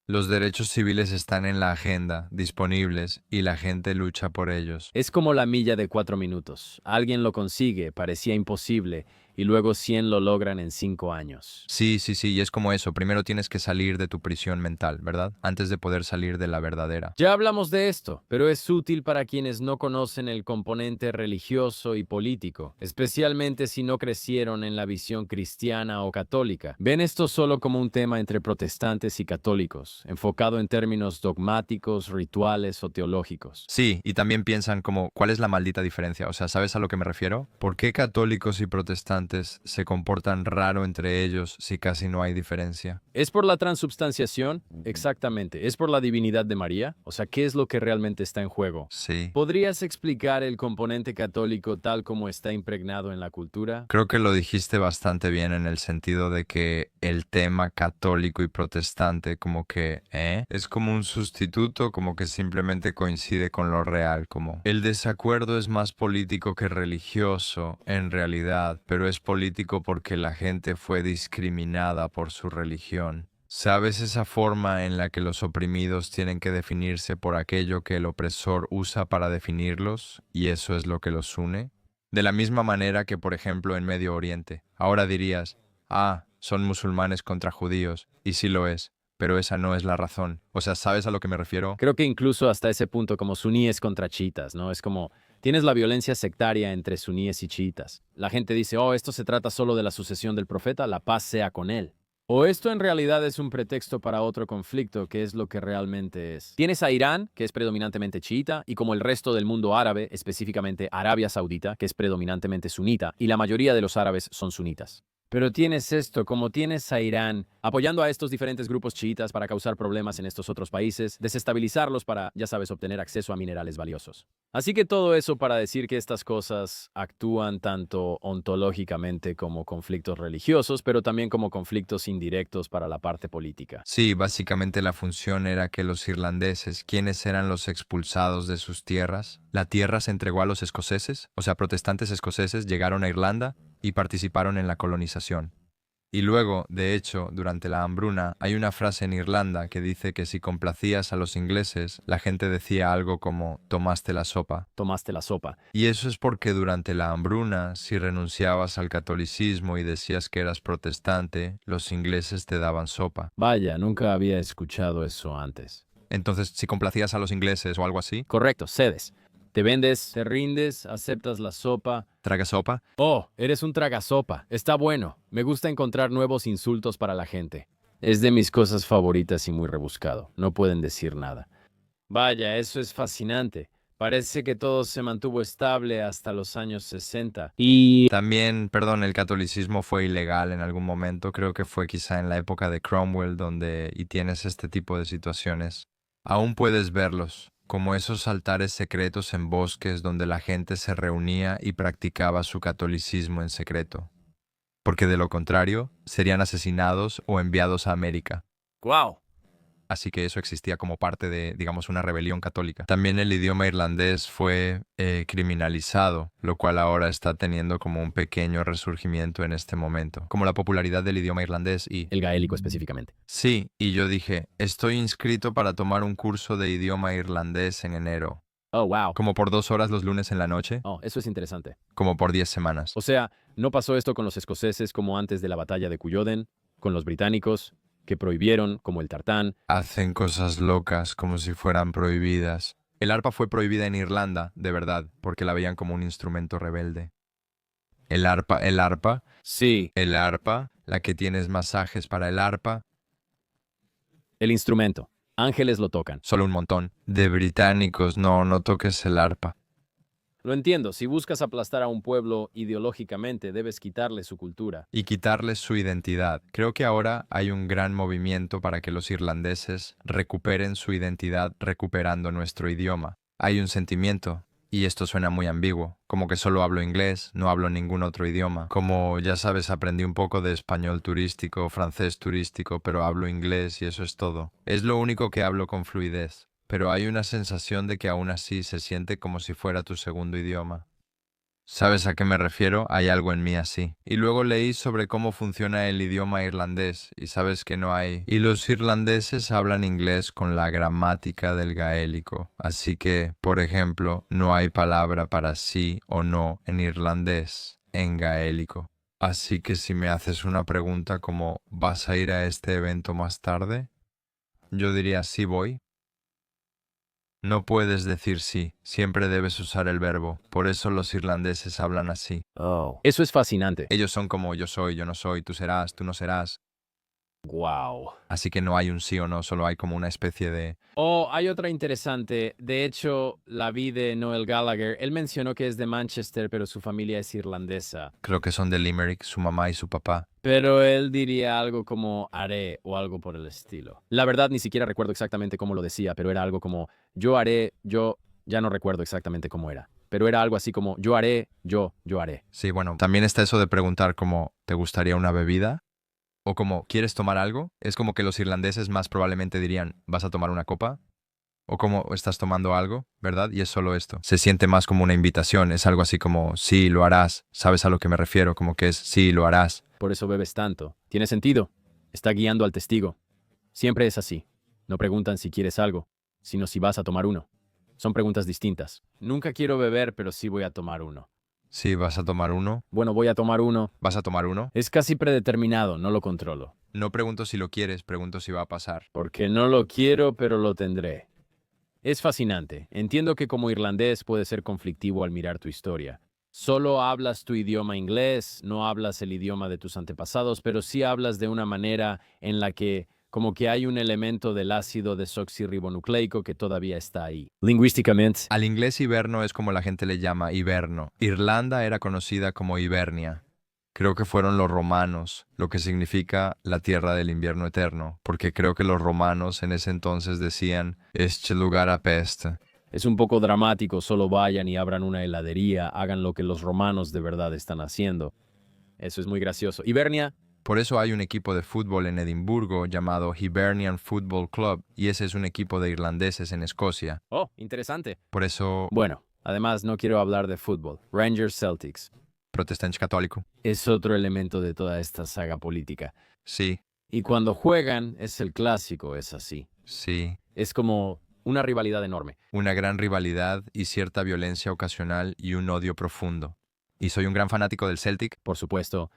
Los derechos civiles están en la agenda, disponibles, y la gente lucha por ellos. Es como la milla de 4 minutos. Alguien lo consigue, parecía imposible, y luego 100 lo logran en 5 años. Sí, y es como eso. Primero tienes que salir de tu prisión mental, ¿verdad? Antes de poder salir de la verdadera. Ya hablamos de esto, pero es útil para quienes no conocen el componente religioso y político, especialmente si no crecieron en la visión cristiana o católica. Ven esto solo como un tema entre protestantes y católicos, enfocado en términos dogmáticos, rituales o teológicos. Sí, y también piensan como, ¿cuál es la maldita diferencia? O sea, ¿sabes a lo que me refiero? ¿Por qué católicos y protestantes se comportan raro entre ellos si casi no hay diferencia? ¿Es por la transubstanciación? Exactamente. ¿Es por la divinidad de María? O sea, ¿qué es lo que realmente está en juego? Sí. ¿Podrías explicar el componente católico tal como está impregnado en la cultura? Creo que lo dijiste bastante bien en el sentido de que el tema católico y protestante como que, es como un sustituto, como que simplemente coincide con lo real, como el desacuerdo es más político que religioso en realidad, pero es político porque la gente fue discriminada por su religión. ¿Sabes esa forma en la que los oprimidos tienen que definirse por aquello que el opresor usa para definirlos, y eso es lo que los une? De la misma manera que, por ejemplo, en Medio Oriente. Ahora dirías, son musulmanes contra judíos, y sí lo es, pero esa no es la razón. O sea, ¿sabes a lo que me refiero? Creo que incluso hasta ese punto como suníes contra chiitas, ¿no? Es como, tienes la violencia sectaria entre suníes y chiitas. La gente dice, esto se trata solo de la sucesión del profeta, la paz sea con él. O esto en realidad es un pretexto para otro conflicto, que es lo que realmente es. Tienes a Irán, que es predominantemente chiita, y como el resto del mundo árabe, específicamente Arabia Saudita, que es predominantemente sunita, y la mayoría de los árabes son sunitas. Pero tienes esto, como tienes a Irán, apoyando a estos diferentes grupos chiitas para causar problemas en estos otros países, desestabilizarlos para, ya sabes, obtener acceso a minerales valiosos. Así que todo eso para decir que estas cosas actúan tanto ontológicamente como conflictos religiosos, pero también como conflictos indirectos para la parte política. Sí, básicamente la función era que los irlandeses, quienes eran los expulsados de sus tierras, la tierra se entregó a los escoceses, o sea, protestantes escoceses llegaron a Irlanda y participaron en la colonización. Y luego, de hecho, durante la hambruna, hay una frase en Irlanda que dice que si complacías a los ingleses, la gente decía algo como tomaste la sopa. Tomaste la sopa. Y eso es porque durante la hambruna, si renunciabas al catolicismo y decías que eras protestante, los ingleses te daban sopa. Vaya, nunca había escuchado eso antes. Entonces, si complacías a los ingleses o algo así, Correcto, cedes. Te vendes, te rindes, aceptas la sopa. ¿traga sopa? Eres un tragasopa. Está bueno. Me gusta encontrar nuevos insultos para la gente. Es de mis cosas favoritas y muy rebuscado. No pueden decir nada. Vaya, eso es fascinante. Parece que todo se mantuvo estable hasta los años 60. Y También, perdón, el catolicismo fue ilegal en algún momento. Creo que fue quizá en la época de Cromwell y tienes este tipo de situaciones. Aún puedes verlos, como esos altares secretos en bosques donde la gente se reunía y practicaba su catolicismo en secreto. Porque de lo contrario, serían asesinados o enviados a América. ¡Guau! Así que eso existía como parte de, digamos, una rebelión católica. También el idioma irlandés fue criminalizado, lo cual ahora está teniendo como un pequeño resurgimiento en este momento. Como la popularidad del idioma irlandés y... El gaélico específicamente. Sí, y yo dije, estoy inscrito para tomar un curso de idioma irlandés en enero. Oh, wow. Como por 2 horas los lunes en la noche, Eso es interesante. como por 10 semanas. O sea, no pasó esto con los escoceses como antes de la batalla de Culloden, con los británicos, que prohibieron, como el tartán. Hacen cosas locas como si fueran prohibidas. El arpa fue prohibida en Irlanda, de verdad, porque la veían como un instrumento rebelde. El arpa, Sí, la que tienes masajes para el arpa, el instrumento. Ángeles lo tocan. solo un montón. De británicos, no toques el arpa. Lo entiendo, si buscas aplastar a un pueblo ideológicamente, debes quitarle su cultura. Y quitarles su identidad. Creo que ahora hay un gran movimiento para que los irlandeses recuperen su identidad recuperando nuestro idioma. Hay un sentimiento, y esto suena muy ambiguo, como que solo hablo inglés, no hablo ningún otro idioma. Como ya sabes, aprendí un poco de español turístico, francés turístico, pero hablo inglés y eso es todo. Es lo único que hablo con fluidez, pero hay una sensación de que aún así se siente como si fuera tu segundo idioma. ¿Sabes a qué me refiero? Hay algo en mí así. Y luego leí sobre cómo funciona el idioma irlandés, y sabes que no hay. Y los irlandeses hablan inglés con la gramática del gaélico. Así que, por ejemplo, no hay palabra para sí o no en irlandés, en gaélico. Así que si me haces una pregunta como ¿vas a ir a este evento más tarde? Yo diría sí voy. No puedes decir sí, siempre debes usar el verbo. Por eso los irlandeses hablan así. Oh. Eso es fascinante. Ellos son como yo soy, yo no soy, tú serás, tú no serás. Wow. Así que no hay un sí o no, solo hay como una especie de... Oh, hay otra interesante. De hecho, la vi de Noel Gallagher. Él mencionó que es de Manchester, pero su familia es irlandesa. Creo que son de Limerick, su mamá y su papá. Pero él diría algo como haré o algo por el estilo. La verdad, ni siquiera recuerdo exactamente cómo lo decía, pero era algo como yo haré, yo... Ya no recuerdo exactamente cómo era. Pero era algo así como yo haré, yo haré. Sí, bueno, también está eso de preguntar como ¿te gustaría una bebida? O como ¿quieres tomar algo? Es como que los irlandeses más probablemente dirían ¿vas a tomar una copa? O como estás tomando algo, ¿verdad? Y es solo esto. Se siente más como una invitación, es algo así como sí, lo harás. ¿Sabes a lo que me refiero? Como que es sí, lo harás. Por eso bebes tanto. Tiene sentido. Está guiando al testigo. Siempre es así. No preguntan si quieres algo, sino si vas a tomar uno. Son preguntas distintas. Nunca quiero beber, pero sí voy a tomar uno. Sí, vas a tomar uno. Bueno, voy a tomar uno. ¿Vas a tomar uno? Es casi predeterminado, no lo controlo. No pregunto si lo quieres, pregunto si va a pasar. Porque no lo quiero, pero lo tendré. Es fascinante. Entiendo que como irlandés puede ser conflictivo al mirar tu historia. Solo hablas tu idioma inglés, no hablas el idioma de tus antepasados, pero sí hablas de una manera en la que como que hay un elemento del ácido desoxirribonucleico que todavía está ahí. Lingüísticamente, Al inglés hiberno es como la gente le llama hiberno. Irlanda era conocida como Hibernia. Creo que fueron los romanos, lo que significa la tierra del invierno eterno, porque creo que los romanos en ese entonces decían, este lugar apesta. es un poco dramático, solo vayan y abran una heladería, hagan lo que los romanos de verdad están haciendo. Eso es muy gracioso. Hibernia, Por eso hay un equipo de fútbol en Edimburgo llamado Hibernian Football Club, y ese es un equipo de irlandeses en Escocia. oh, interesante. Por eso, Bueno, además no quiero hablar de fútbol. Rangers Celtics protestante católico. es otro elemento de toda esta saga política. Sí, Y cuando juegan, es el clásico, es así. sí. Es como una rivalidad enorme. Una gran rivalidad y cierta violencia ocasional y un odio profundo. Y soy un gran fanático del Celtic. Por supuesto,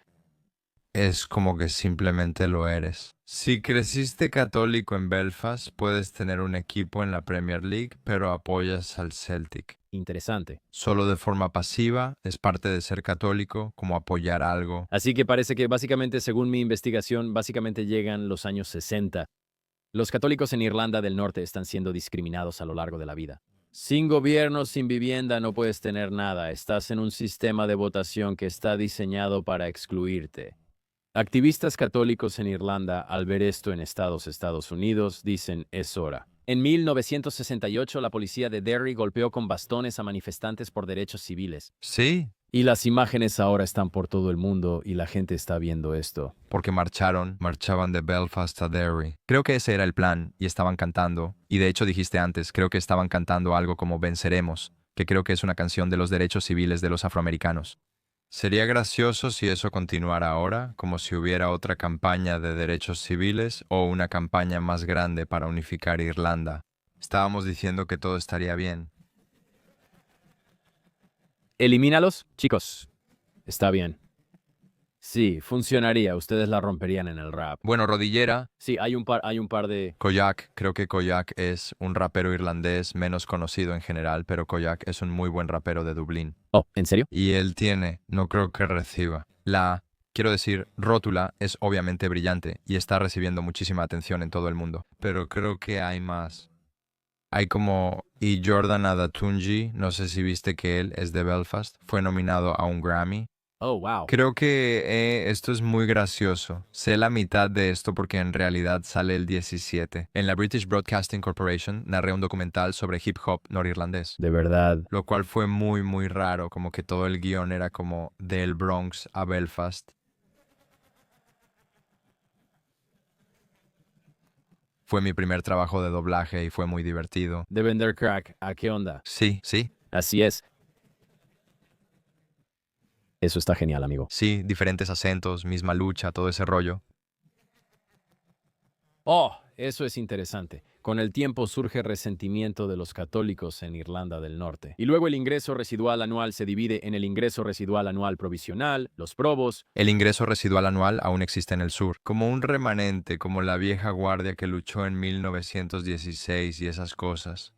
Es como que simplemente lo eres. Si creciste católico en Belfast, puedes tener un equipo en la Premier League, pero apoyas al Celtic. interesante. Solo de forma pasiva, es parte de ser católico, como apoyar algo. Así que parece que básicamente, según mi investigación, básicamente llegan los años 60. Los católicos en Irlanda del Norte están siendo discriminados a lo largo de la vida. Sin gobierno, sin vivienda, no puedes tener nada. Estás en un sistema de votación que está diseñado para excluirte. Activistas católicos en Irlanda, al ver esto en Estados Unidos, dicen, es hora. En 1968, la policía de Derry golpeó con bastones a manifestantes por derechos civiles. Sí, Y las imágenes ahora están por todo el mundo y la gente está viendo esto. porque marchaban de Belfast a Derry. Creo que ese era el plan, y estaban cantando. Y de hecho dijiste antes, creo que estaban cantando algo como Venceremos, que creo que es una canción de los derechos civiles de los afroamericanos. Sería gracioso si eso continuara ahora, como si hubiera otra campaña de derechos civiles o una campaña más grande para unificar Irlanda. Estábamos diciendo que todo estaría bien. Elimínalos, chicos. Está bien. Sí, funcionaría. Ustedes la romperían en el rap. Bueno, Rodillera, Sí, hay un par de... Koyak, creo que Koyak es un rapero irlandés menos conocido en general, pero Koyak es un muy buen rapero de Dublín. Oh, ¿en serio? Y él tiene, no creo que reciba. Quiero decir, rótula es obviamente brillante y está recibiendo muchísima atención en todo el mundo. Pero creo que hay más. Hay como Y Jordan Adatunji, no sé si viste que él es de Belfast, fue nominado a un Grammy. Oh, wow. Creo que esto es muy gracioso. Sé la mitad de esto porque en realidad sale el 17. En la British Broadcasting Corporation narré un documental sobre hip hop norirlandés, De verdad. lo cual fue muy, muy raro, como que todo el guión era como del Bronx a Belfast. Fue mi primer trabajo de doblaje y fue muy divertido. De vender crack. ¿A qué onda? Sí, sí, Así es. Eso está genial, amigo. sí, diferentes acentos, misma lucha, todo ese rollo. Oh, eso es interesante. Con el tiempo surge resentimiento de los católicos en Irlanda del Norte. Y luego el ingreso residual anual se divide en el ingreso residual anual provisional, los probos. El ingreso residual anual aún existe en el sur, como un remanente, como la vieja guardia que luchó en 1916 y esas cosas.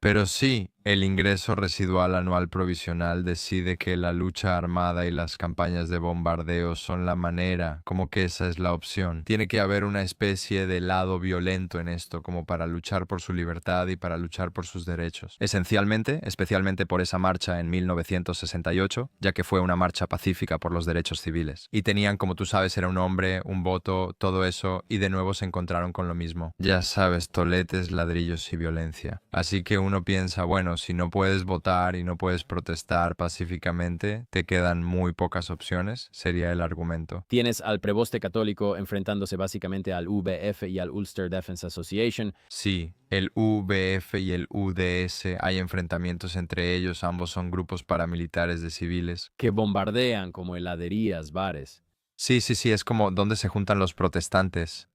Pero sí, el ingreso residual anual provisional decide que la lucha armada y las campañas de bombardeo son la manera, como que esa es la opción. Tiene que haber una especie de lado violento en esto, como para luchar por su libertad y para luchar por sus derechos. Esencialmente, especialmente por esa marcha en 1968, ya que fue una marcha pacífica por los derechos civiles. Y tenían, como tú sabes, era un hombre, un voto, todo eso, y de nuevo se encontraron con lo mismo. Ya sabes, toletes, ladrillos y violencia. Así que uno piensa, bueno, si no puedes votar y no puedes protestar pacíficamente, te quedan muy pocas opciones, sería el argumento. Tienes al preboste católico enfrentándose básicamente al UBF y al Ulster Defence Association. Sí, el UBF y el UDS, hay enfrentamientos entre ellos, ambos son grupos paramilitares de civiles. Que bombardean como heladerías, bares. Sí, es como donde se juntan los protestantes.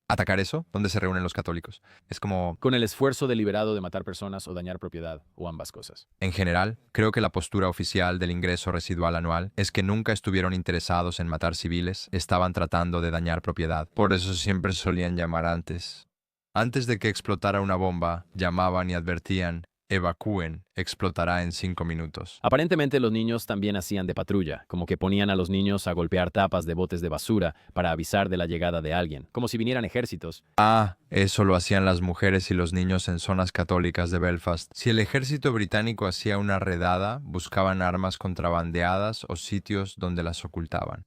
¿Atacar eso? ¿Dónde se reúnen los católicos? Es como, Con el esfuerzo deliberado de matar personas o dañar propiedad, o ambas cosas. en general, creo que la postura oficial del ingreso residual anual es que nunca estuvieron interesados en matar civiles, estaban tratando de dañar propiedad. Por eso siempre solían llamar antes. Antes de que explotara una bomba, llamaban y advertían, evacúen, explotará en 5 minutos. Aparentemente los niños también hacían de patrulla, como que ponían a los niños a golpear tapas de botes de basura para avisar de la llegada de alguien, como si vinieran ejércitos. Ah, eso lo hacían las mujeres y los niños en zonas católicas de Belfast. Si el ejército británico hacía una redada, buscaban armas contrabandeadas o sitios donde las ocultaban.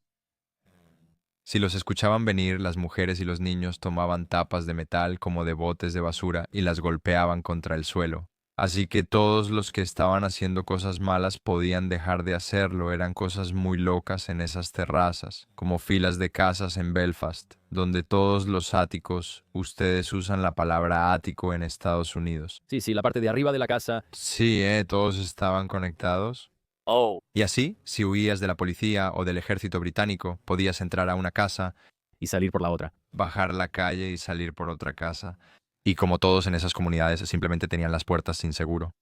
Si los escuchaban venir, las mujeres y los niños tomaban tapas de metal como de botes de basura y las golpeaban contra el suelo. Así que todos los que estaban haciendo cosas malas podían dejar de hacerlo. Eran cosas muy locas en esas terrazas, como filas de casas en Belfast, donde todos los áticos, ustedes usan la palabra ático en Estados Unidos. Sí, la parte de arriba de la casa. Sí, todos estaban conectados. Oh. Y así, si huías de la policía o del ejército británico, podías entrar a una casa, Y salir por la otra. bajar la calle y salir por otra casa. Y como todos en esas comunidades, simplemente tenían las puertas sin seguro.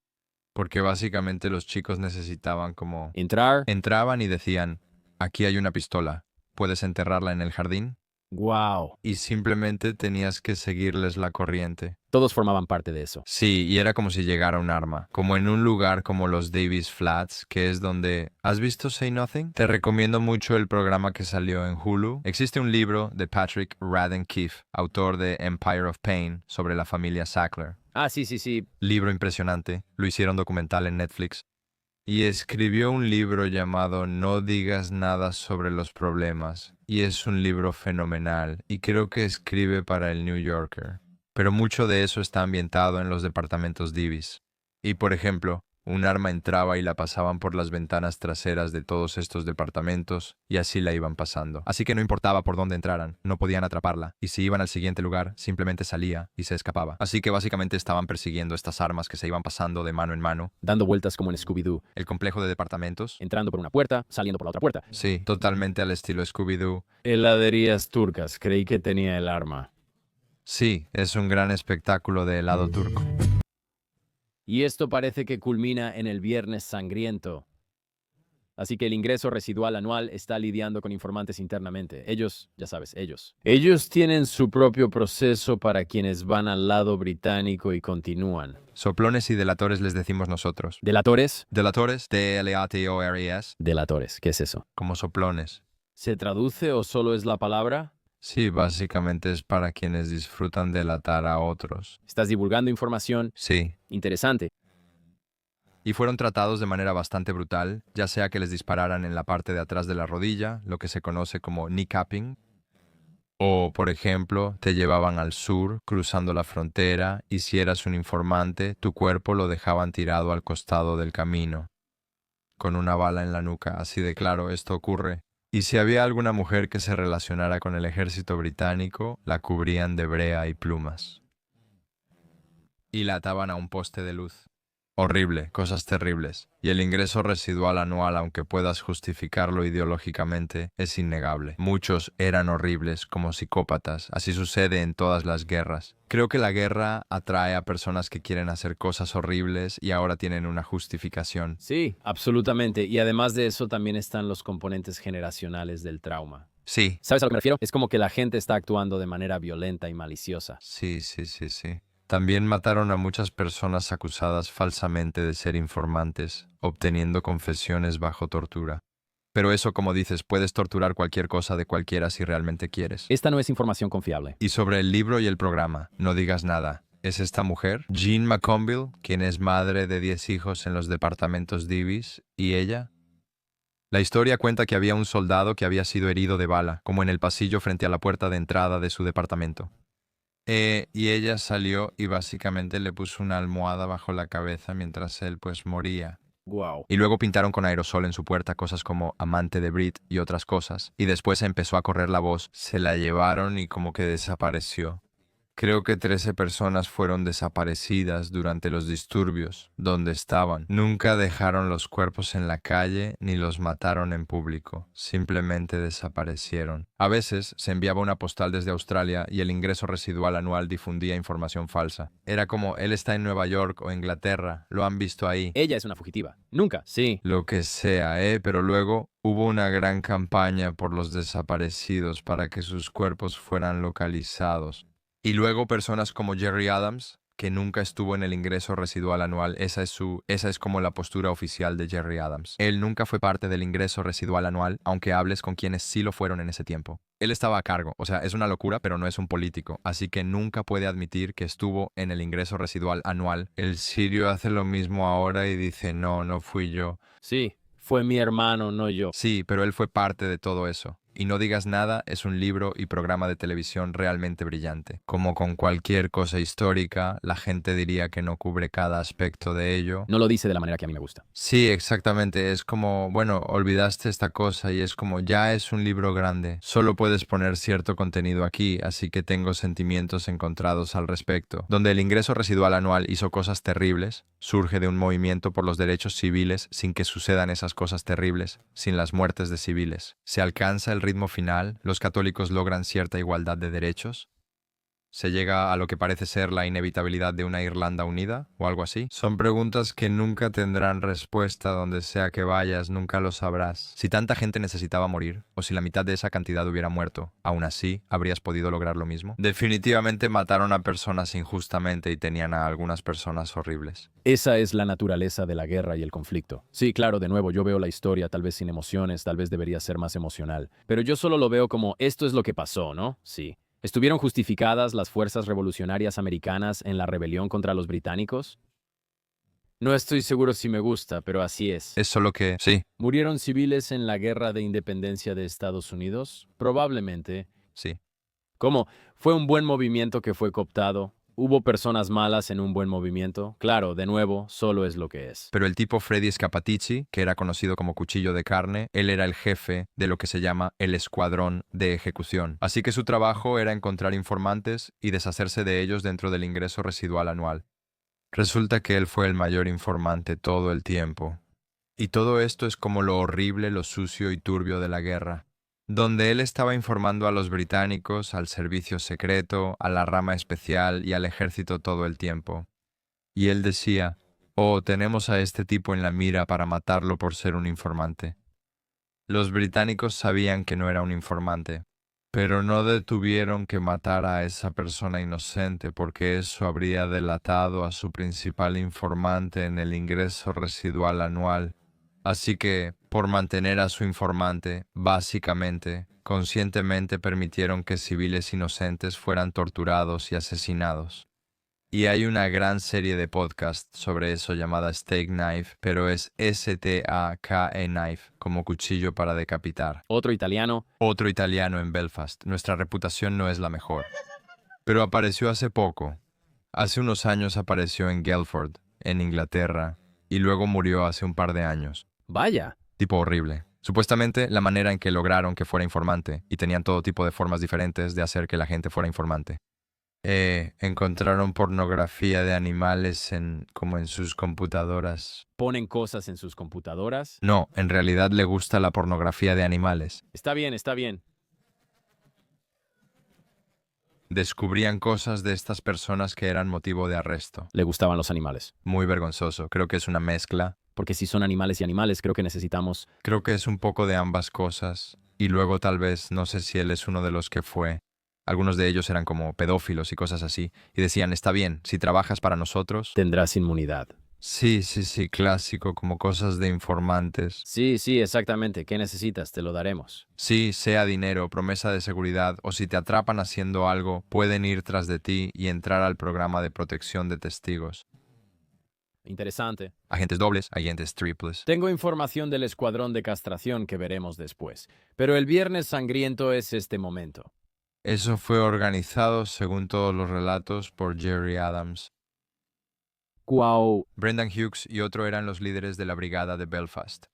Porque básicamente los chicos necesitaban como... Entrar. Entraban y decían, aquí hay una pistola, ¿puedes enterrarla en el jardín? Wow. Y simplemente tenías que seguirles la corriente. Todos formaban parte de eso. Sí, y era como si llegara un arma. Como en un lugar como los Davis Flats, que es donde... ¿Has visto Say Nothing? Te recomiendo mucho el programa que salió en Hulu. Existe un libro de Patrick Radden Keefe, autor de Empire of Pain, sobre la familia Sackler. Ah, sí. Libro impresionante. Lo hicieron documental en Netflix. Y escribió un libro llamado No digas nada sobre los problemas. Y es un libro fenomenal. Y creo que escribe para el New Yorker. Pero mucho de eso está ambientado en los departamentos Davis. Y por ejemplo, un arma entraba y la pasaban por las ventanas traseras de todos estos departamentos y así la iban pasando. Así que no importaba por dónde entraran, no podían atraparla. Y si iban al siguiente lugar, simplemente salía y se escapaba. Así que básicamente estaban persiguiendo estas armas que se iban pasando de mano en mano. Dando vueltas como en Scooby-Doo. El complejo de departamentos. Entrando por una puerta, saliendo por la otra puerta. Sí, totalmente al estilo Scooby-Doo. Heladerías turcas. Creí que tenía el arma. Sí, es un gran espectáculo de helado turco. Y esto parece que culmina en el Viernes Sangriento. Así que el ingreso residual anual está lidiando con informantes internamente. Ellos, ya sabes, ellos. Ellos tienen su propio proceso para quienes van al lado británico y continúan. Soplones y delatores les decimos nosotros. ¿Delatores? Delatores, D-L-A-T-O-R-E-S, Delatores, ¿qué es eso? como soplones. ¿Se traduce o solo es la palabra? Sí, básicamente es para quienes disfrutan delatar a otros. Estás divulgando información Sí. interesante. Y fueron tratados de manera bastante brutal, ya sea que les dispararan en la parte de atrás de la rodilla, lo que se conoce como kneecapping, o, por ejemplo, te llevaban al sur, cruzando la frontera, y si eras un informante, tu cuerpo lo dejaban tirado al costado del camino, con una bala en la nuca, así de claro, esto ocurre. Y si había alguna mujer que se relacionara con el ejército británico, la cubrían de brea y plumas. Y la ataban a un poste de luz. Horrible, cosas terribles. Y el ingreso residual anual, aunque puedas justificarlo ideológicamente, es innegable. Muchos eran horribles, como psicópatas. Así sucede en todas las guerras. Creo que la guerra atrae a personas que quieren hacer cosas horribles y ahora tienen una justificación. Sí, absolutamente. Y además de eso también están los componentes generacionales del trauma. Sí, ¿Sabes a lo que me refiero? Es como que la gente está actuando de manera violenta y maliciosa. sí. También mataron a muchas personas acusadas falsamente de ser informantes, obteniendo confesiones bajo tortura. Pero eso, como dices, puedes torturar cualquier cosa de cualquiera si realmente quieres. Esta no es información confiable. Y sobre el libro y el programa, no digas nada. ¿Es esta mujer, Jean McConville, quien es madre de 10 hijos en los departamentos Divis, y ella? La historia cuenta que había un soldado que había sido herido de bala, como en el pasillo frente a la puerta de entrada de su departamento. Y ella salió y básicamente le puso una almohada bajo la cabeza mientras él pues moría. Wow. Y luego pintaron con aerosol en su puerta cosas como amante de Brit y otras cosas. Y después empezó a correr la voz. Se la llevaron y como que desapareció. Creo que 13 personas fueron desaparecidas durante los disturbios, donde estaban. Nunca dejaron los cuerpos en la calle ni los mataron en público. Simplemente desaparecieron. A veces se enviaba una postal desde Australia y el ingreso residual anual difundía información falsa. Era como, él está en Nueva York o Inglaterra, lo han visto ahí. Ella es una fugitiva. Nunca. Sí. Lo que sea, pero luego hubo una gran campaña por los desaparecidos para que sus cuerpos fueran localizados. Y luego personas como Jerry Adams, que nunca estuvo en el ingreso residual anual, esa es como la postura oficial de Jerry Adams. Él nunca fue parte del ingreso residual anual, aunque hables con quienes sí lo fueron en ese tiempo. Él estaba a cargo, o sea, es una locura, pero no es un político, así que nunca puede admitir que estuvo en el ingreso residual anual. El sirio hace lo mismo ahora y dice, no, no fui yo. Sí. Fue mi hermano, no yo. Sí, pero él fue parte de todo eso. Y No digas nada es un libro y programa de televisión realmente brillante. Como con cualquier cosa histórica, la gente diría que no cubre cada aspecto de ello. No lo dice de la manera que a mí me gusta. Sí, exactamente. Es como, bueno, olvidaste esta cosa y es como, ya es un libro grande. Solo puedes poner cierto contenido aquí, así que tengo sentimientos encontrados al respecto. Donde el ingreso residual anual hizo cosas terribles, surge de un movimiento por los derechos civiles sin que sucedan esas cosas terribles, sin las muertes de civiles. Se alcanza el ritmo final, los católicos logran cierta igualdad de derechos. ¿Se llega a lo que parece ser la inevitabilidad de una Irlanda unida o algo así? Son preguntas que nunca tendrán respuesta donde sea que vayas, nunca lo sabrás. Si tanta gente necesitaba morir, o si la mitad de esa cantidad hubiera muerto, aún así, ¿habrías podido lograr lo mismo? Definitivamente mataron a personas injustamente y tenían a algunas personas horribles. Esa es la naturaleza de la guerra y el conflicto. Sí, claro, de nuevo, yo veo la historia tal vez sin emociones, tal vez debería ser más emocional. Pero yo solo lo veo como esto es lo que pasó, ¿no? Sí. ¿Estuvieron justificadas las fuerzas revolucionarias americanas en la rebelión contra los británicos? No estoy seguro si me gusta, pero así es. Es solo que, sí, ¿Murieron civiles en la guerra de independencia de Estados Unidos? Probablemente. sí. ¿Cómo? ¿Fue un buen movimiento que fue cooptado? ¿Hubo personas malas en un buen movimiento? Claro, de nuevo, solo es lo que es. Pero el tipo Freddy Scapatici, que era conocido como Cuchillo de Carne, él era el jefe de lo que se llama el escuadrón de ejecución. Así que su trabajo era encontrar informantes y deshacerse de ellos dentro del ingreso residual anual. Resulta que él fue el mayor informante todo el tiempo. Y todo esto es como lo horrible, lo sucio y turbio de la guerra, donde él estaba informando a los británicos, al servicio secreto, a la rama especial y al ejército todo el tiempo. Y él decía, oh, tenemos a este tipo en la mira para matarlo por ser un informante. Los británicos sabían que no era un informante, pero no detuvieron que matara a esa persona inocente porque eso habría delatado a su principal informante en el ingreso residual anual. Así que, por mantener a su informante, básicamente, conscientemente permitieron que civiles inocentes fueran torturados y asesinados. Y hay una gran serie de podcasts sobre eso llamada Steak Knife, pero es S-T-A-K-E Knife, como cuchillo para decapitar. Otro italiano. Otro italiano en Belfast. Nuestra reputación no es la mejor. Pero apareció hace poco. Hace unos años apareció en Guildford, en Inglaterra, y luego murió hace un par de años. Vaya. Tipo horrible. Supuestamente la manera en que lograron que fuera informante, y tenían todo tipo de formas diferentes de hacer que la gente fuera informante. Encontraron pornografía de animales como en sus computadoras. ¿Ponen cosas en sus computadoras? No, en realidad le gusta la pornografía de animales. Está bien, está bien. Descubrían cosas de estas personas que eran motivo de arresto. Le gustaban los animales. Muy vergonzoso. Creo que es una mezcla. Porque si son animales y animales, creo que necesitamos... Creo que es un poco de ambas cosas. Y luego tal vez, no sé si él es uno de los que fue. Algunos de ellos eran como pedófilos y cosas así. Y decían, está bien, si trabajas para nosotros... Tendrás inmunidad. Sí, clásico, como cosas de informantes. Sí, exactamente. ¿Qué necesitas? Te lo daremos. Sí, sea dinero, promesa de seguridad, o si te atrapan haciendo algo, pueden ir tras de ti y entrar al programa de protección de testigos. Interesante. Agentes dobles, agentes triples. Tengo información del escuadrón de castración que veremos después. Pero el viernes sangriento es este momento. Eso fue organizado, según todos los relatos, por Jerry Adams. Wow. Brendan Hughes y otro eran los líderes de la brigada de Belfast.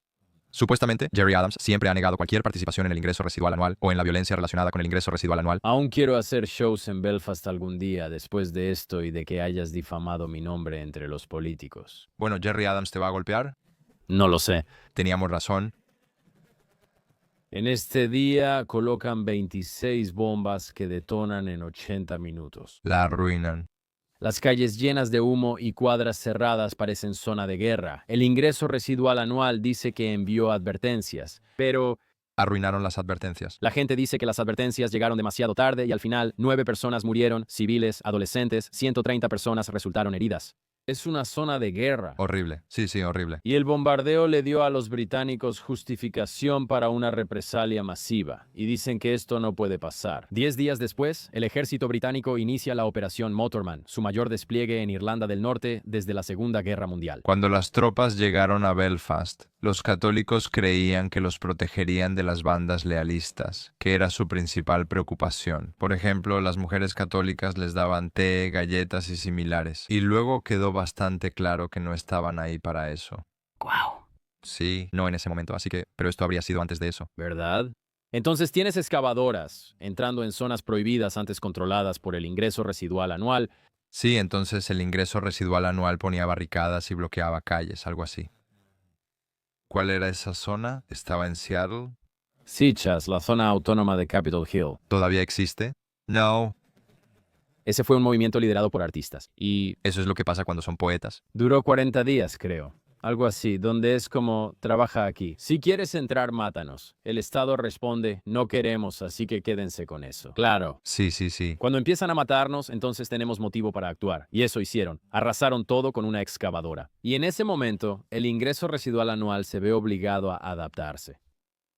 Supuestamente, Jerry Adams siempre ha negado cualquier participación en el ingreso residual anual o en la violencia relacionada con el ingreso residual anual. Aún quiero hacer shows en Belfast algún día después de esto y de que hayas difamado mi nombre entre los políticos. Bueno, Jerry Adams te va a golpear. No lo sé. Teníamos razón. En este día colocan 26 bombas que detonan en 80 minutos. La arruinan. Las calles llenas de humo y cuadras cerradas parecen zona de guerra. El ingreso residual anual dice que envió advertencias, pero Arruinaron las advertencias. la gente dice que las advertencias llegaron demasiado tarde y al final 9 personas murieron, civiles, adolescentes, 130 personas resultaron heridas. Es una zona de guerra. Horrible. Sí, horrible. Y el bombardeo le dio a los británicos justificación para una represalia masiva, y dicen que esto no puede pasar. 10 días después, el ejército británico inicia la Operación Motorman, su mayor despliegue en Irlanda del Norte desde la Segunda Guerra Mundial. Cuando las tropas llegaron a Belfast, los católicos creían que los protegerían de las bandas lealistas, que era su principal preocupación. Por ejemplo, las mujeres católicas les daban té, galletas y similares. Y luego quedó bastante claro que no estaban ahí para eso. ¡Guau! Sí, no en ese momento, pero esto habría sido antes de eso. ¿Verdad? Entonces tienes excavadoras entrando en zonas prohibidas antes controladas por el ingreso residual anual. Sí, entonces el ingreso residual anual ponía barricadas y bloqueaba calles, algo así. ¿Cuál era esa zona? ¿Estaba en Seattle? Sichas, la zona autónoma de Capitol Hill. ¿Todavía existe? No. Ese fue un movimiento liderado por artistas. Y Eso es lo que pasa cuando son poetas. duró 40 días, creo. Algo así, donde es como, trabaja aquí. Si quieres entrar, mátanos. El Estado responde, no queremos, así que quédense con eso. Claro. Sí. Cuando empiezan a matarnos, entonces tenemos motivo para actuar. Y eso hicieron. Arrasaron todo con una excavadora. Y en ese momento, el ingreso residual anual se ve obligado a adaptarse.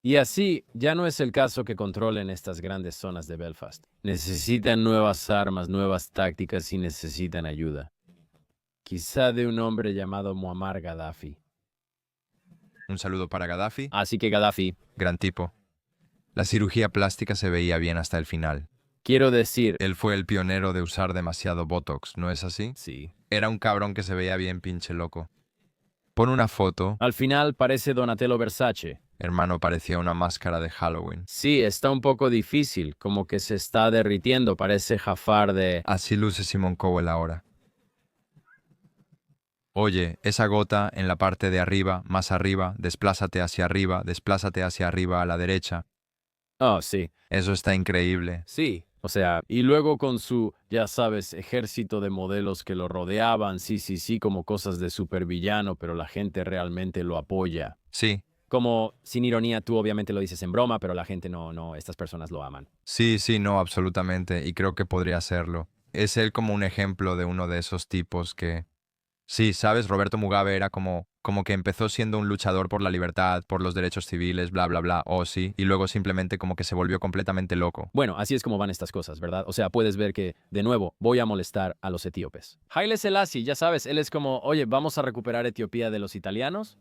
Y así, ya no es el caso que controlen estas grandes zonas de Belfast. Necesitan nuevas armas, nuevas tácticas y necesitan ayuda. Quizá de un hombre llamado Muammar Gaddafi. Un saludo para Gaddafi. Así que Gaddafi, Gran tipo. La cirugía plástica se veía bien hasta el final. quiero decir... Él fue el pionero de usar demasiado Botox, ¿no es así? Sí. Era un cabrón que se veía bien pinche loco. Pon una foto. Al final parece Donatello Versace. Hermano, parecía una máscara de Halloween. Sí, está un poco difícil, como que se está derritiendo, parece Jafar de... Así luce Simon Cowell ahora. Oye, esa gota en la parte de arriba, más arriba, desplázate hacia arriba a la derecha. Oh, sí, Eso está increíble. sí. O sea, y luego con su, ya sabes, ejército de modelos que lo rodeaban, sí, como cosas de supervillano, pero la gente realmente lo apoya. Sí, Como, sin ironía, tú obviamente lo dices en broma, pero la gente no, estas personas lo aman. sí, no, absolutamente, y creo que podría hacerlo. Es él como un ejemplo de uno de esos tipos que... Sí, sabes, Roberto Mugabe era como Como que empezó siendo un luchador por la libertad, por los derechos civiles, bla, bla, bla, oh sí, y luego simplemente como que se volvió completamente loco. Bueno, así es como van estas cosas, ¿verdad? O sea, puedes ver que, de nuevo, voy a molestar a los etíopes. Haile Selassie, ya sabes, él es como, oye, ¿vamos a recuperar Etiopía de los italianos?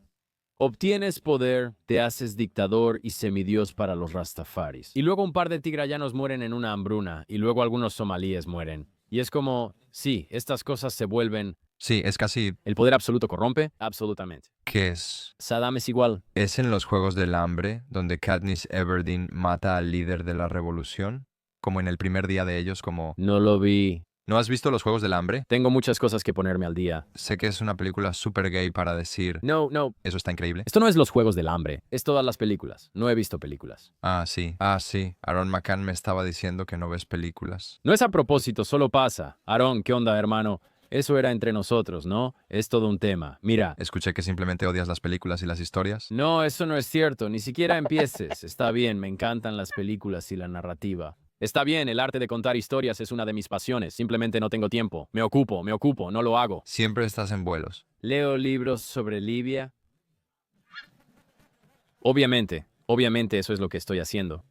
Obtienes poder, te haces dictador y semidios para los rastafaris. Y luego un par de tigrayanos mueren en una hambruna, y luego algunos somalíes mueren. Y es como, sí, estas cosas se vuelven... Sí, es casi... ¿El poder absoluto corrompe? Absolutamente. ¿Qué es? Saddam es igual. ¿Es en los Juegos del Hambre donde Katniss Everdeen mata al líder de la revolución? Como en el primer día de ellos, como... No lo vi. ¿No has visto los Juegos del Hambre? Tengo muchas cosas que ponerme al día. Sé que es una película súper gay para decir... No, no. Eso está increíble. Esto no es los Juegos del Hambre. Es todas las películas. No he visto películas. Ah, sí. Ah, sí. Aaron McCann me estaba diciendo que no ves películas. No es a propósito, solo pasa. Aaron, ¿qué onda, hermano? Eso era entre nosotros, ¿no? Es todo un tema. Mira. Escuché que simplemente odias las películas y las historias. No, eso no es cierto. Ni siquiera empieces. Está bien, me encantan las películas y la narrativa. Está bien, el arte de contar historias es una de mis pasiones. Simplemente no tengo tiempo. Me ocupo, no lo hago. Siempre estás en vuelos. Leo libros sobre Libia. Obviamente eso es lo que estoy haciendo.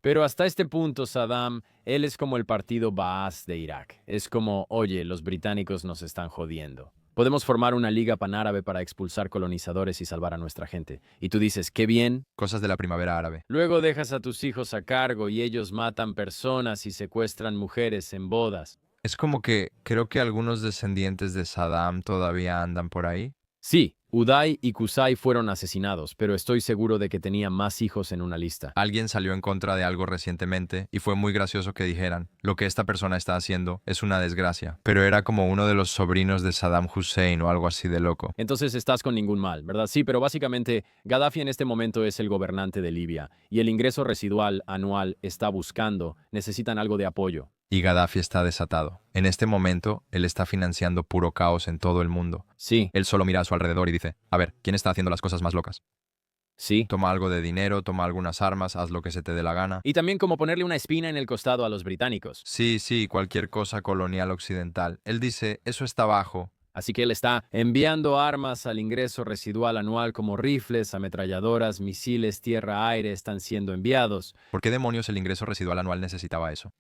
Pero hasta este punto, Saddam, él es como el partido Baas de Irak. Es como, oye, los británicos nos están jodiendo. Podemos formar una liga panárabe para expulsar colonizadores y salvar a nuestra gente. Y tú dices, qué bien. Cosas de la primavera árabe. Luego dejas a tus hijos a cargo y ellos matan personas y secuestran mujeres en bodas. Es como que creo que algunos descendientes de Saddam todavía andan por ahí. Sí, Uday y Qusay fueron asesinados, pero estoy seguro de que tenía más hijos en una lista. Alguien salió en contra de algo recientemente y fue muy gracioso que dijeran, lo que esta persona está haciendo es una desgracia. Pero era como uno de los sobrinos de Saddam Hussein o algo así de loco. Entonces estás con ningún mal, ¿verdad? Sí, pero básicamente Gaddafi en este momento es el gobernante de Libia y el ingreso residual anual está buscando, necesitan algo de apoyo. Y Gaddafi está desatado. En este momento, él está financiando puro caos en todo el mundo. Sí, Él solo mira a su alrededor y dice, a ver, ¿quién está haciendo las cosas más locas? sí. Toma algo de dinero, toma algunas armas, haz lo que se te dé la gana. Y también como ponerle una espina en el costado a los británicos. Sí, sí, cualquier cosa colonial occidental. Él dice, eso está bajo. Así que él está enviando armas al ingreso residual anual como rifles, ametralladoras, misiles, tierra-aire están siendo enviados. ¿Por qué demonios el ingreso residual anual necesitaba eso?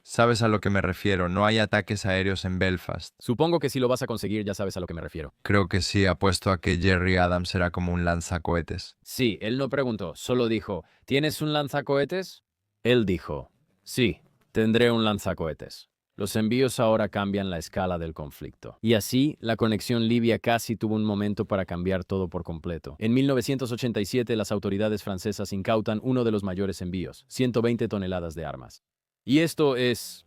¿Sabes a lo que me refiero? No hay ataques aéreos en Belfast. Supongo que si lo vas a conseguir ya sabes a lo que me refiero. Creo que sí, apuesto a que Jerry Adams era como un lanzacohetes. Sí, él no preguntó, solo dijo, ¿tienes un lanzacohetes? Él dijo, sí, tendré un lanzacohetes. Los envíos ahora cambian la escala del conflicto. Y así, la conexión libia casi tuvo un momento para cambiar todo por completo. En 1987, las autoridades francesas incautan uno de los mayores envíos, 120 toneladas de armas. Y esto es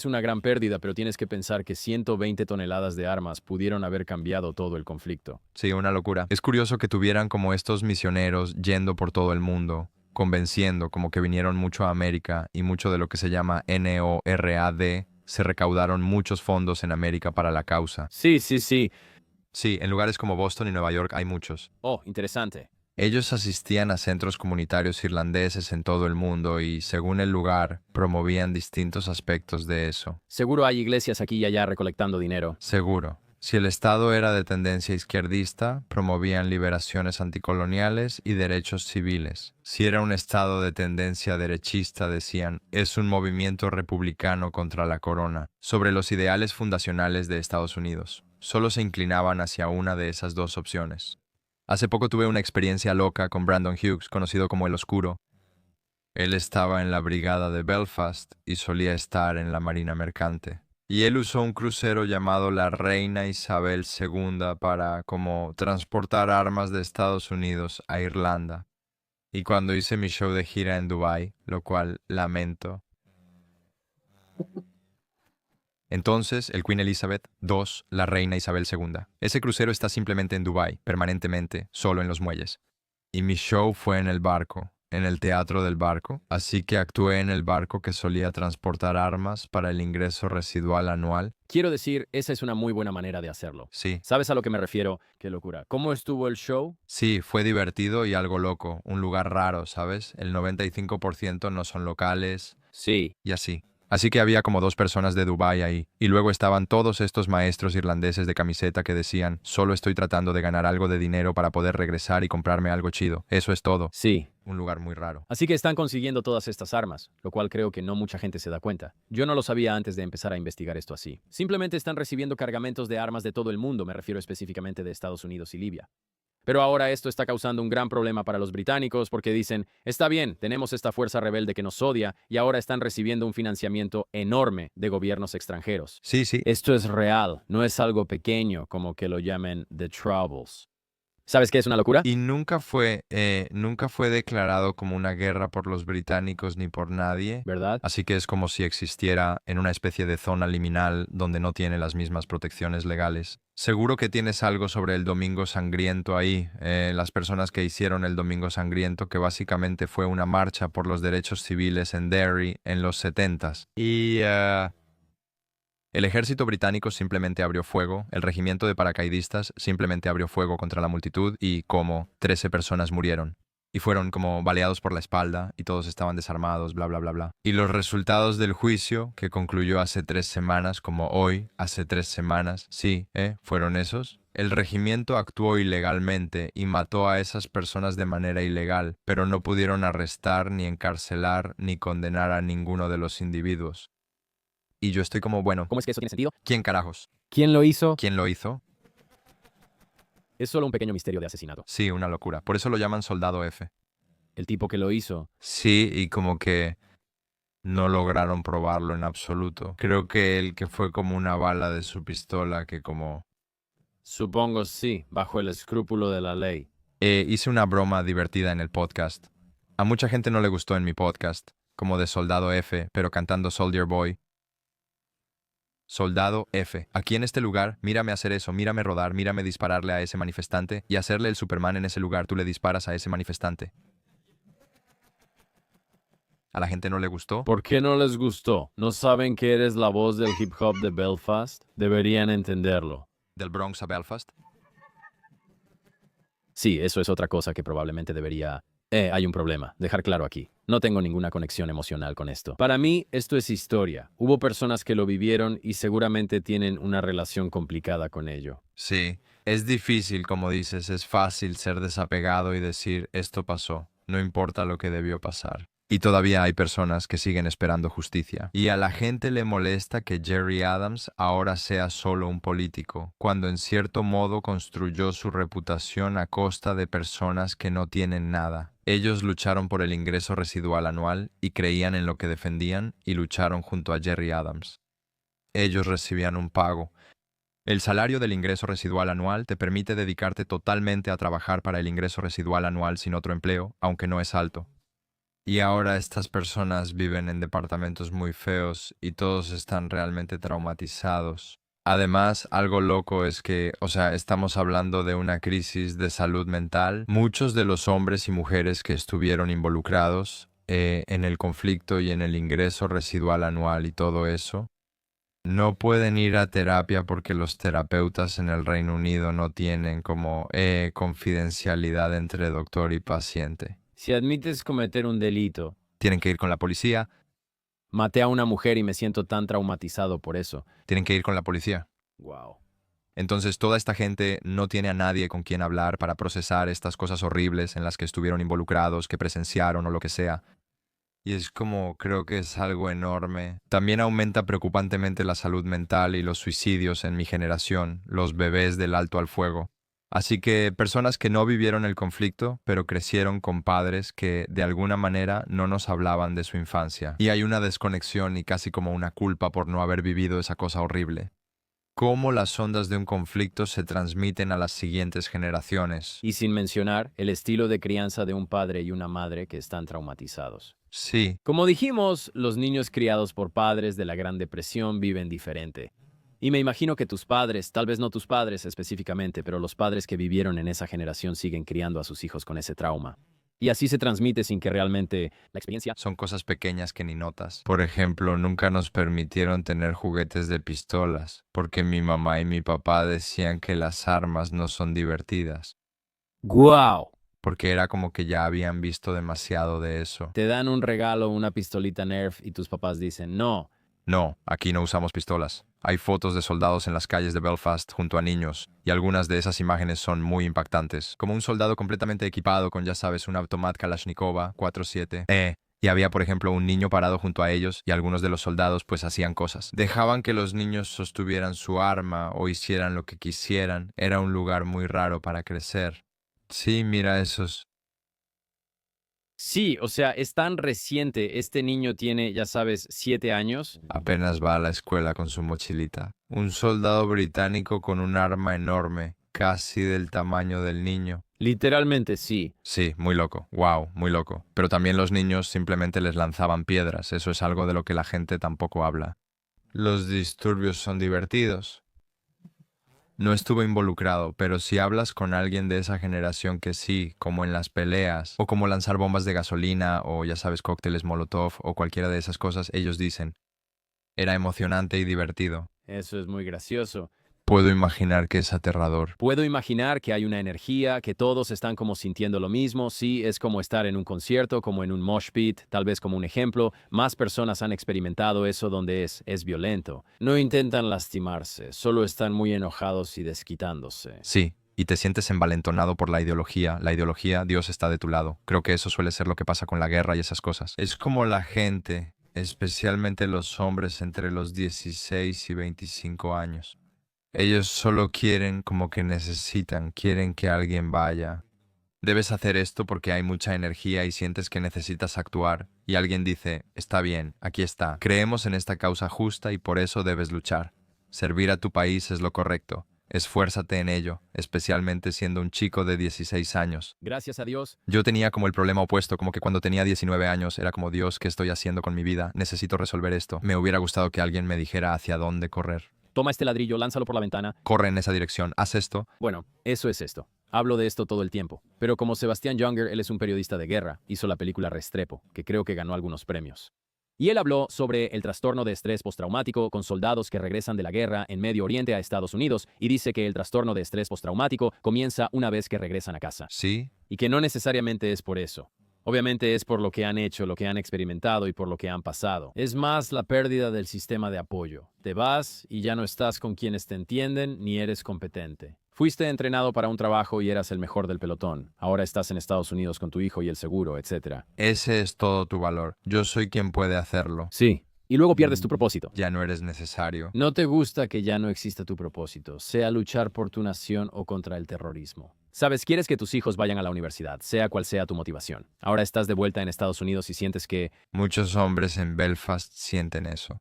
una gran pérdida, pero tienes que pensar que 120 toneladas de armas pudieron haber cambiado todo el conflicto. Sí, una locura. Es curioso que tuvieran como estos misioneros yendo por todo el mundo, convenciendo, como que vinieron mucho a América y mucho de lo que se llama NORAD, se recaudaron muchos fondos en América para la causa. Sí. Sí, en lugares como Boston y Nueva York hay muchos. Oh, interesante. Ellos asistían a centros comunitarios irlandeses en todo el mundo y, según el lugar, promovían distintos aspectos de eso. Seguro hay iglesias aquí y allá recolectando dinero. Seguro. Si el Estado era de tendencia izquierdista, promovían liberaciones anticoloniales y derechos civiles. Si era un Estado de tendencia derechista, decían, es un movimiento republicano contra la corona, sobre los ideales fundacionales de Estados Unidos. Solo se inclinaban hacia una de esas dos opciones. Hace poco tuve una experiencia loca con Brandon Hughes, conocido como El Oscuro. Él estaba en la brigada de Belfast y solía estar en la Marina Mercante. Y él usó un crucero llamado la Reina Isabel II para como transportar armas de Estados Unidos a Irlanda. Y cuando hice mi show de gira en Dubái, lo cual lamento. Entonces, el Queen Elizabeth II, la Reina Isabel II. Ese crucero está simplemente en Dubái, permanentemente, solo en los muelles. Y mi show fue en el barco, en el teatro del barco, así que actué en el barco que solía transportar armas para el ingreso residual anual. Quiero decir, esa es una muy buena manera de hacerlo. Sí, ¿Sabes a lo que me refiero? Qué locura. ¿Cómo estuvo el show? sí, fue divertido y algo loco, un lugar raro, ¿sabes? El 95% no son locales Sí. y así. Así que había como 2 personas de Dubái ahí, y luego estaban todos estos maestros irlandeses de camiseta que decían, solo estoy tratando de ganar algo de dinero para poder regresar y comprarme algo chido. Eso es todo. Sí. Un lugar muy raro. Así que están consiguiendo todas estas armas, lo cual creo que no mucha gente se da cuenta. Yo no lo sabía antes de empezar a investigar esto así. Simplemente están recibiendo cargamentos de armas de todo el mundo, me refiero específicamente de Estados Unidos y Libia. Pero ahora esto está causando un gran problema para los británicos porque dicen, está bien, tenemos esta fuerza rebelde que nos odia y ahora están recibiendo un financiamiento enorme de gobiernos extranjeros. Sí, sí. Esto es real, no es algo pequeño como que lo llamen The Troubles. ¿Sabes qué es una locura? Y nunca fue declarado como una guerra por los británicos ni por nadie. ¿Verdad? Así que es como si existiera en una especie de zona liminal donde no tiene las mismas protecciones legales. Seguro que tienes algo sobre el Domingo Sangriento ahí, las personas que hicieron el Domingo Sangriento, que básicamente fue una marcha por los derechos civiles en Derry en los 70s. Y el ejército británico simplemente abrió fuego, el regimiento de paracaidistas simplemente abrió fuego contra la multitud y como 13 personas murieron. Y fueron como baleados por la espalda y todos estaban desarmados, bla, bla, bla, bla. Y los resultados del juicio, que concluyó hace 3 semanas, como hoy, hace 3 semanas, sí, fueron esos. El regimiento actuó ilegalmente y mató a esas personas de manera ilegal, pero no pudieron arrestar, ni encarcelar, ni condenar a ninguno de los individuos. Y yo estoy como, bueno, ¿Cómo es que eso tiene sentido? ¿quién carajos? ¿Quién lo hizo? ¿Quién lo hizo? Es solo un pequeño misterio de asesinato. Sí, una locura. Por eso lo llaman Soldado F. El tipo que lo hizo. Sí, y como que no lograron probarlo en absoluto. Creo que el que fue como una bala de su pistola que como... Supongo sí, bajo el escrúpulo de la ley. hice una broma divertida en el podcast. A mucha gente no le gustó en mi podcast, como de Soldado F, pero cantando Soldier Boy. Soldado F. Aquí en este lugar, mírame hacer eso, mírame rodar, mírame dispararle a ese manifestante y hacerle el Superman en ese lugar, tú le disparas a ese manifestante. ¿A la gente no le gustó? ¿Por qué no les gustó? ¿No saben que eres la voz del hip hop de Belfast? Deberían entenderlo. ¿Del Bronx a Belfast? Sí, eso es otra cosa que probablemente debería... hay un problema, dejar claro aquí. No tengo ninguna conexión emocional con esto. Para mí, esto es historia. Hubo personas que lo vivieron y seguramente tienen una relación complicada con ello. Sí, es difícil, como dices, es fácil ser desapegado y decir, esto pasó, no importa lo que debió pasar. Y todavía hay personas que siguen esperando justicia. Y a la gente le molesta que Jerry Adams ahora sea solo un político, cuando en cierto modo construyó su reputación a costa de personas que no tienen nada. Ellos lucharon por el ingreso residual anual y creían en lo que defendían y lucharon junto a Jerry Adams. Ellos recibían un pago. El salario del ingreso residual anual te permite dedicarte totalmente a trabajar para el ingreso residual anual sin otro empleo, aunque no es alto. Y ahora estas personas viven en departamentos muy feos y todos están realmente traumatizados. Además, algo loco es que, estamos hablando de una crisis de salud mental. Muchos de los hombres y mujeres que estuvieron involucrados en el conflicto y en el ingreso residual anual y todo eso, no pueden ir a terapia porque los terapeutas en el Reino Unido no tienen como confidencialidad entre doctor y paciente. Si admites cometer un delito, Tienen que ir con la policía, maté a una mujer y me siento tan traumatizado por eso. tienen que ir con la policía. Wow. Entonces toda esta gente no tiene a nadie con quien hablar para procesar estas cosas horribles en las que estuvieron involucrados, que presenciaron o lo que sea. Y es como, creo que es algo enorme. También aumenta preocupantemente la salud mental y los suicidios en mi generación, los bebés del alto al fuego. Así que personas que no vivieron el conflicto, pero crecieron con padres que de alguna manera no nos hablaban de su infancia. Y hay una desconexión y casi como una culpa por no haber vivido esa cosa horrible. Cómo las ondas de un conflicto se transmiten a las siguientes generaciones. Y sin mencionar el estilo de crianza de un padre y una madre que están traumatizados. Sí, Como dijimos, los niños criados por padres de la Gran Depresión viven diferente. Y me imagino que tus padres, tal vez no tus padres específicamente, pero los padres que vivieron en esa generación siguen criando a sus hijos con ese trauma. Y así se transmite sin que realmente la experiencia... son cosas pequeñas que ni notas. Por ejemplo, nunca nos permitieron tener juguetes de pistolas, porque mi mamá y mi papá decían que las armas no son divertidas, ¡Guau! porque era como que ya habían visto demasiado de eso. Te dan un regalo, una pistolita Nerf, y tus papás dicen, no, No, aquí no usamos pistolas. Hay fotos de soldados en las calles de Belfast junto a niños, y algunas de esas imágenes son muy impactantes. Como un soldado completamente equipado con, ya sabes, un automat Kalashnikova 4.7. Y había, por ejemplo, un niño parado junto a ellos, y algunos de los soldados pues hacían cosas. Dejaban que los niños sostuvieran su arma o hicieran lo que quisieran. Era un lugar muy raro para crecer. Sí, mira esos. Sí, o sea, es tan reciente. Este niño tiene, ya sabes, 7 años. Apenas va a la escuela con su mochilita. Un soldado británico con un arma enorme, casi del tamaño del niño. Literalmente sí. Sí, muy loco. Wow, muy loco. Pero también los niños simplemente les lanzaban piedras. Eso es algo de lo que la gente tampoco habla. Los disturbios son divertidos. No estuve involucrado, pero si hablas con alguien de esa generación que sí, como en las peleas, o como lanzar bombas de gasolina, o ya sabes, cócteles Molotov, o cualquiera de esas cosas, ellos dicen, era emocionante y divertido. Eso es muy gracioso. Puedo imaginar que es aterrador. Puedo imaginar que hay una energía, que todos están como sintiendo lo mismo. Sí, es como estar en un concierto, como en un mosh pit, tal vez como un ejemplo. Más personas han experimentado eso donde es violento. No intentan lastimarse, solo están muy enojados y desquitándose. Sí, y te sientes envalentonado por la ideología. La ideología, Dios está de tu lado. Creo que eso suele ser lo que pasa con la guerra y esas cosas. Es como la gente, especialmente los hombres entre los 16 y 25 años. Ellos solo quieren como que necesitan, quieren que alguien vaya. Debes hacer esto porque hay mucha energía y sientes que necesitas actuar. Y alguien dice, está bien, aquí está. Creemos en esta causa justa y por eso debes luchar. Servir a tu país es lo correcto. Esfuérzate en ello, especialmente siendo un chico de 16 años. Gracias a Dios. Yo tenía como el problema opuesto, como que cuando tenía 19 años era como, Dios, ¿qué estoy haciendo con mi vida? Necesito resolver esto. Me hubiera gustado que alguien me dijera hacia dónde correr. Toma este ladrillo, lánzalo por la ventana. Corre en esa dirección, haz esto. Bueno, eso es esto. Hablo de esto todo el tiempo. Pero como Sebastian Junger, él es un periodista de guerra. Hizo la película Restrepo, que creo que ganó algunos premios. Y él habló sobre el trastorno de estrés postraumático con soldados que regresan de la guerra en Medio Oriente a Estados Unidos y dice que el trastorno de estrés postraumático comienza una vez que regresan a casa. Sí, Y que no necesariamente es por eso. Obviamente es por lo que han hecho, lo que han experimentado y por lo que han pasado. Es más la pérdida del sistema de apoyo. Te vas y ya no estás con quienes te entienden ni eres competente. Fuiste entrenado para un trabajo y eras el mejor del pelotón. Ahora estás en Estados Unidos con tu hijo y el seguro, etc. ese es todo tu valor. Yo soy quien puede hacerlo. Sí. Y luego pierdes tu propósito. Ya no eres necesario. No te gusta que ya no exista tu propósito, sea luchar por tu nación o contra el terrorismo. Sabes, quieres que tus hijos vayan a la universidad, sea cual sea tu motivación. Ahora estás de vuelta en Estados Unidos y sientes que Muchos hombres en Belfast sienten eso.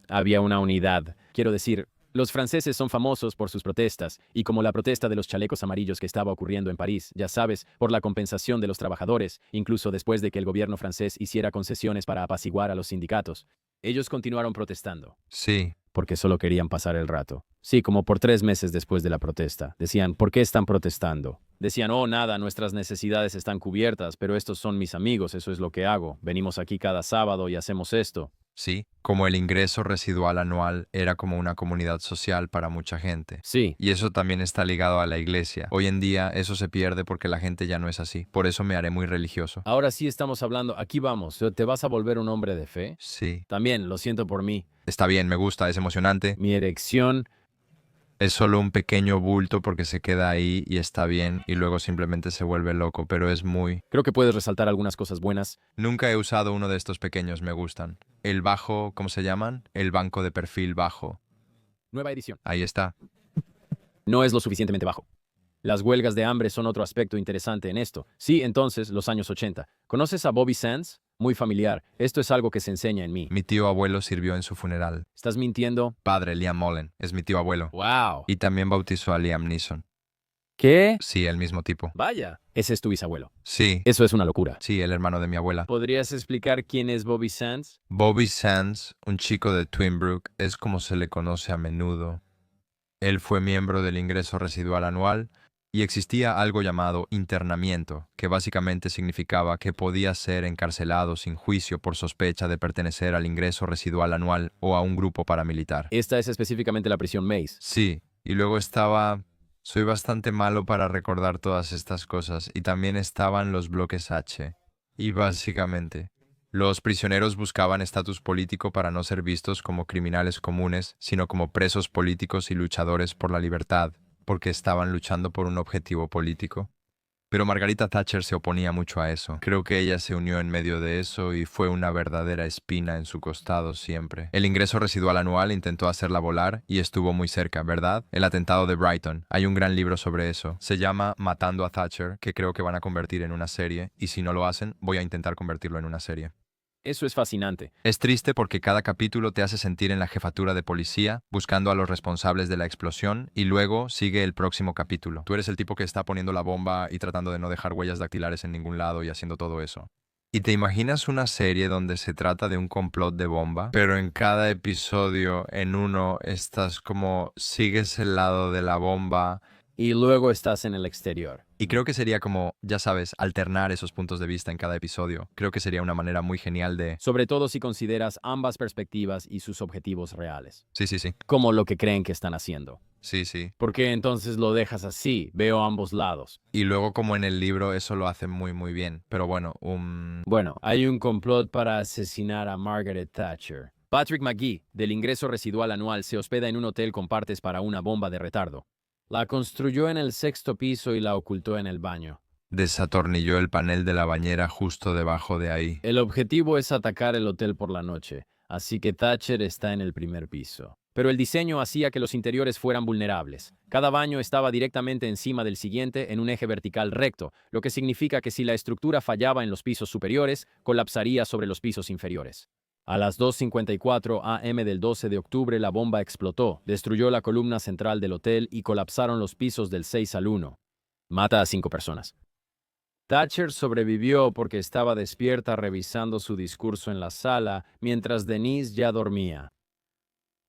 había una unidad. Quiero decir, los franceses son famosos por sus protestas, y como la protesta de los chalecos amarillos que estaba ocurriendo en París, ya sabes, por la compensación de los trabajadores, incluso después de que el gobierno francés hiciera concesiones para apaciguar a los sindicatos. Ellos continuaron protestando, Sí, porque solo querían pasar el rato. Sí, como por 3 meses después de la protesta. Decían, ¿por qué están protestando? Decían, oh, nada, nuestras necesidades están cubiertas, pero estos son mis amigos, eso es lo que hago. Venimos aquí cada sábado y hacemos esto. sí. Como el ingreso residual anual era como una comunidad social para mucha gente. Sí, Y eso también está ligado a la iglesia. Hoy en día eso se pierde porque la gente ya no es así. Por eso me haré muy religioso. ahora sí estamos hablando, aquí vamos, ¿te vas a volver un hombre de fe? Sí. También, lo siento por mí. Está bien, me gusta, es emocionante. Mi erección, Es solo un pequeño bulto porque se queda ahí y está bien y luego simplemente se vuelve loco, pero es muy... creo que puedes resaltar algunas cosas buenas. Nunca he usado uno de estos pequeños, me gustan. El bajo, ¿cómo se llaman? El banco de perfil bajo. Nueva edición. Ahí está. No es lo suficientemente bajo. Las huelgas de hambre son otro aspecto interesante en esto. Sí, entonces, los años 80. ¿Conoces a Bobby Sands? Muy familiar. Esto es algo que se enseña en mí. Mi tío abuelo sirvió en su funeral. ¿Estás mintiendo? Padre, Liam Mullen, es mi tío abuelo. ¡Wow! Y también bautizó a Liam Neeson. ¿Qué? Sí, el mismo tipo. Vaya. Ese es tu bisabuelo. Sí, Eso es una locura. sí, el hermano de mi abuela. ¿Podrías explicar quién es Bobby Sands? Bobby Sands, un chico de Twinbrook, es como se le conoce a menudo. Él fue miembro del ingreso residual anual y existía algo llamado internamiento, que básicamente significaba que podía ser encarcelado sin juicio por sospecha de pertenecer al ingreso residual anual o a un grupo paramilitar. Esta es específicamente la prisión Mace. Sí, y luego estaba... Soy bastante malo para recordar todas estas cosas y también estaban los bloques H. Y básicamente, Los prisioneros buscaban estatus político para no ser vistos como criminales comunes, sino como presos políticos y luchadores por la libertad, porque estaban luchando por un objetivo político. Pero Margarita Thatcher se oponía mucho a eso. Creo que ella se unió en medio de eso y fue una verdadera espina en su costado siempre. El ingreso residual anual intentó hacerla volar y estuvo muy cerca, ¿verdad? El atentado de Brighton. Hay un gran libro sobre eso. Se llama Matando a Thatcher, que creo que van a convertir en una serie, y si no lo hacen, voy a intentar convertirlo en una serie. Eso es fascinante. Es triste porque cada capítulo te hace sentir en la jefatura de policía, buscando a los responsables de la explosión, y luego sigue el próximo capítulo. Tú eres el tipo que está poniendo la bomba y tratando de no dejar huellas dactilares en ningún lado y haciendo todo eso. ¿Y te imaginas una serie donde se trata de un complot de bomba? Pero en cada episodio, en uno, estás como sigues el lado de la bomba. Y luego estás en el exterior. Y creo que sería como, ya sabes, alternar esos puntos de vista en cada episodio. Creo que sería una manera muy genial de... Sobre todo si consideras ambas perspectivas y sus objetivos reales. Sí. Como lo que creen que están haciendo. Sí. Porque entonces lo dejas así, veo ambos lados. Y luego como en el libro eso lo hace muy bien. Pero bueno, Bueno, hay un complot para asesinar a Margaret Thatcher. Patrick McGee, del ingreso residual anual, se hospeda en un hotel con partes para una bomba de retardo. La construyó en el 6º piso y la ocultó en el baño. desatornilló el panel de la bañera justo debajo de ahí. El objetivo es atacar el hotel por la noche, así que Thatcher está en el 1er piso. Pero el diseño hacía que los interiores fueran vulnerables. Cada baño estaba directamente encima del siguiente en un eje vertical recto, lo que significa que si la estructura fallaba en los pisos superiores, colapsaría sobre los pisos inferiores. A las 2:54 a.m. del 12 de octubre la bomba explotó, destruyó la columna central del hotel y colapsaron los pisos del 6 al 1. Mata a 5 personas. Thatcher sobrevivió porque estaba despierta revisando su discurso en la sala, mientras Denise ya dormía.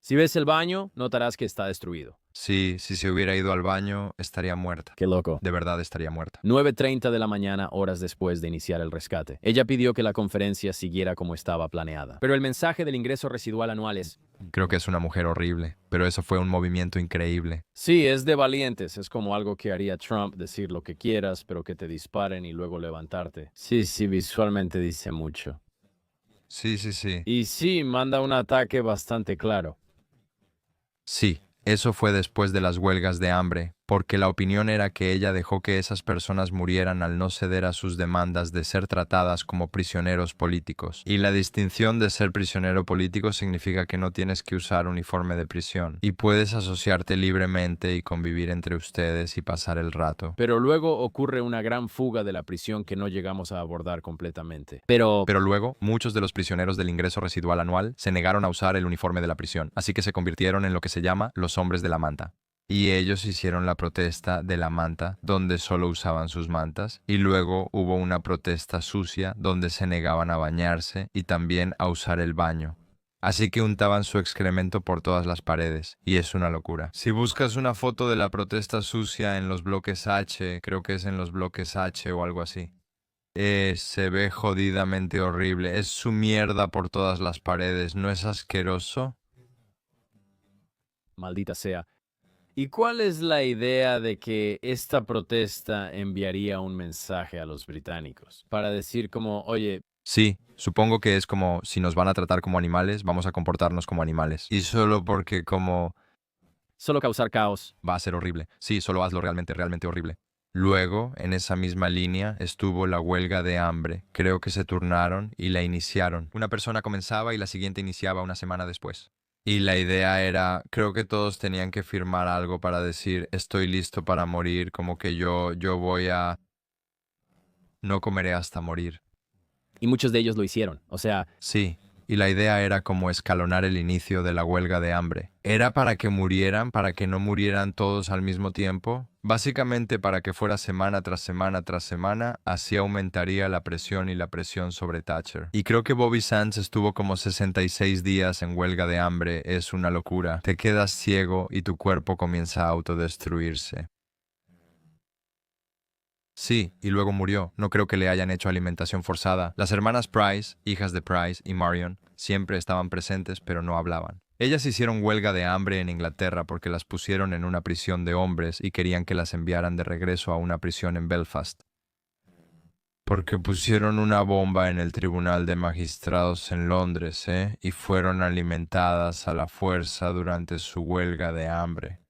Si ves el baño, notarás que está destruido. Sí, si se hubiera ido al baño, estaría muerta. Qué loco. De verdad estaría muerta. 9:30 de la mañana, horas después de iniciar el rescate. Ella pidió que la conferencia siguiera como estaba planeada. Pero el mensaje del ingreso residual anual es... Creo que es una mujer horrible, pero eso fue un movimiento increíble. Sí, es de valientes. Es como algo que haría Trump, decir lo que quieras, pero que te disparen y luego levantarte. Sí, visualmente dice mucho. Sí. Y sí, manda un ataque bastante claro. Sí, eso fue después de las huelgas de hambre, porque la opinión era que ella dejó que esas personas murieran al no ceder a sus demandas de ser tratadas como prisioneros políticos. Y la distinción de ser prisionero político significa que no tienes que usar uniforme de prisión, y puedes asociarte libremente y convivir entre ustedes y pasar el rato. Pero luego ocurre una gran fuga de la prisión que no llegamos a abordar completamente. Pero Luego, muchos de los prisioneros del ingreso residual anual se negaron a usar el uniforme de la prisión, así que se convirtieron en lo que se llama los hombres de la manta. Y ellos hicieron la protesta de la manta, donde solo usaban sus mantas, y luego hubo una protesta sucia, donde se negaban a bañarse y también a usar el baño. Así que untaban su excremento por todas las paredes, y es una locura. Si buscas una foto de la protesta sucia en los bloques H, creo que es en los bloques H o algo así. Se ve jodidamente horrible, es su mierda por todas las paredes, ¿no es asqueroso? maldita sea. ¿Y cuál es la idea de que esta protesta enviaría un mensaje a los británicos? Para decir como, oye, Sí, supongo que es como, si nos van a tratar como animales, vamos a comportarnos como animales. Y solo porque como solo causar caos. va a ser horrible. Sí, solo hazlo realmente horrible. Luego, en esa misma línea, estuvo la huelga de hambre. Creo que se turnaron y la iniciaron. Una persona comenzaba y la siguiente iniciaba una semana después. Y la idea era, creo que todos tenían que firmar algo para decir, estoy listo para morir, como que yo voy a... no comeré hasta morir. Y muchos de ellos lo hicieron. O sea, Sí, y la idea era como escalonar el inicio de la huelga de hambre. Era para que murieran, para que no murieran todos al mismo tiempo. Básicamente para que fuera semana tras semana tras semana, así aumentaría la presión y la presión sobre Thatcher. Y creo que Bobby Sands estuvo como 66 días en huelga de hambre. Es una locura. Te quedas ciego y tu cuerpo comienza a autodestruirse. Sí, y luego murió. No creo que le hayan hecho alimentación forzada. Las hermanas Price, hijas de Price y Marion, siempre estaban presentes, pero no hablaban. Ellas hicieron huelga de hambre en Inglaterra porque las pusieron en una prisión de hombres y querían que las enviaran de regreso a una prisión en Belfast. Porque pusieron una bomba en el Tribunal de Magistrados en Londres, y fueron alimentadas a la fuerza durante su huelga de hambre.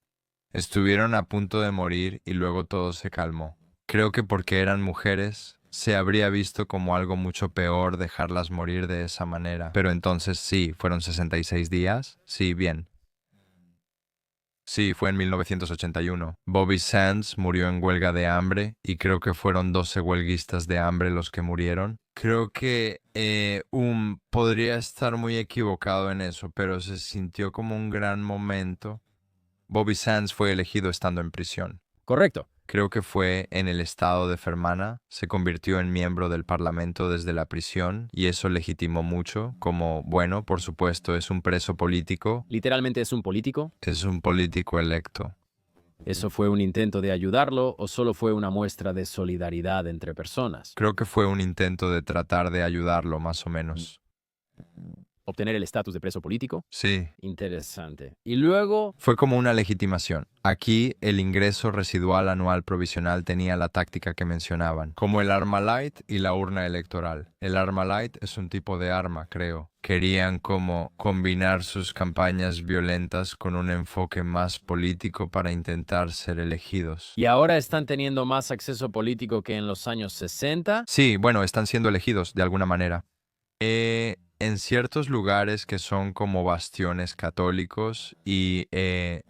Estuvieron a punto de morir y luego todo se calmó. Creo que porque eran mujeres, se habría visto como algo mucho peor dejarlas morir de esa manera. Pero entonces sí, fueron 66 días. Sí, bien. Sí, fue en 1981. Bobby Sands murió en huelga de hambre y creo que fueron 12 huelguistas de hambre los que murieron. Creo que podría estar muy equivocado en eso, pero se sintió como un gran momento. Bobby Sands fue elegido estando en prisión. Correcto. Creo que fue en el estado de Fermanagh, se convirtió en miembro del Parlamento desde la prisión y eso legitimó mucho, como, bueno, por supuesto, es un preso político, ¿Literalmente es un político? es un político electo. ¿Eso fue un intento de ayudarlo o solo fue una muestra de solidaridad entre personas? Creo que fue un intento de tratar de ayudarlo, más o menos. ¿Obtener el estatus de preso político? Sí, Interesante. Y luego, fue como una legitimación. Aquí, el ingreso residual anual provisional tenía la táctica que mencionaban, como el arma light y la urna electoral. El arma light es un tipo de arma, creo. Querían como combinar sus campañas violentas con un enfoque más político para intentar ser elegidos. ¿y ahora están teniendo más acceso político que en los años 60? Sí, bueno, están siendo elegidos de alguna manera. En ciertos lugares que son como bastiones católicos y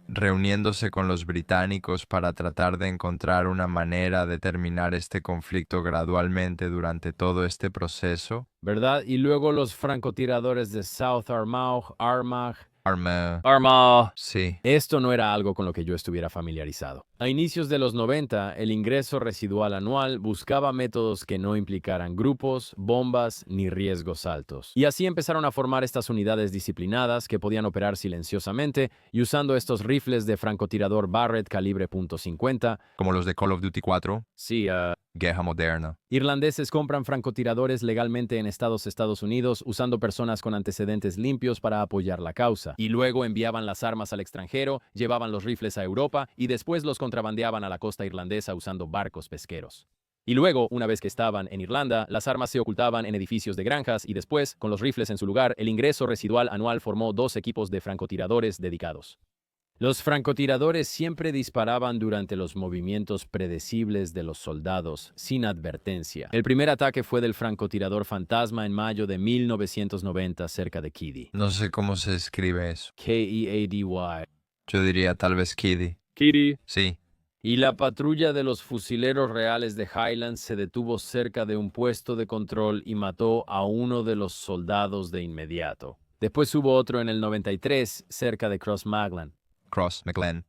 reuniéndose con los británicos para tratar de encontrar una manera de terminar este conflicto gradualmente durante todo este proceso. ¿Verdad? Y luego los francotiradores de South Armagh. Armagh. Sí. Esto no era algo con lo que yo estuviera familiarizado. A inicios de los 90, el ingreso residual anual buscaba métodos que no implicaran grupos, bombas ni riesgos altos. Y así empezaron a formar estas unidades disciplinadas que podían operar silenciosamente y usando estos rifles de francotirador Barrett calibre .50. Como los de Call of Duty 4. Sí, Guerra moderna. irlandeses compran francotiradores legalmente en Estados Unidos usando personas con antecedentes limpios para apoyar la causa. Y luego enviaban las armas al extranjero, llevaban los rifles a Europa y después los contrabandeaban a la costa irlandesa usando barcos pesqueros. Y luego, una vez que estaban en Irlanda, las armas se ocultaban en edificios de granjas y después, con los rifles en su lugar, el ingreso residual anual formó 2 equipos de francotiradores dedicados. Los francotiradores siempre disparaban durante los movimientos predecibles de los soldados, sin advertencia. El primer ataque fue del francotirador fantasma en mayo de 1990 cerca de Keady. No sé cómo se escribe eso. Keady. Yo diría tal vez Kiddy. Keady. Sí. Y la patrulla de los fusileros reales de Highlands se detuvo cerca de un puesto de control y mató a uno de los soldados de inmediato. Después hubo otro en el 93 cerca de Crossmaglen.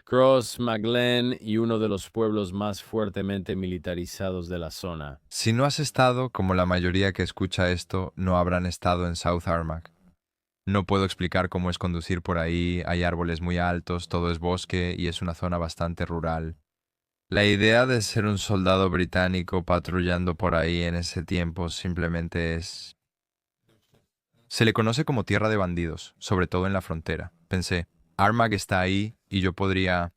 Crossmaglen y uno de los pueblos más fuertemente militarizados de la zona. Si no has estado, como la mayoría que escucha esto, no habrán estado en South Armagh. No puedo explicar cómo es conducir por ahí, hay árboles muy altos, todo es bosque y es una zona bastante rural. La idea de ser un soldado británico patrullando por ahí en ese tiempo simplemente es... Se le conoce como tierra de bandidos, sobre todo en la frontera. Pensé, Armagh está ahí y yo podría...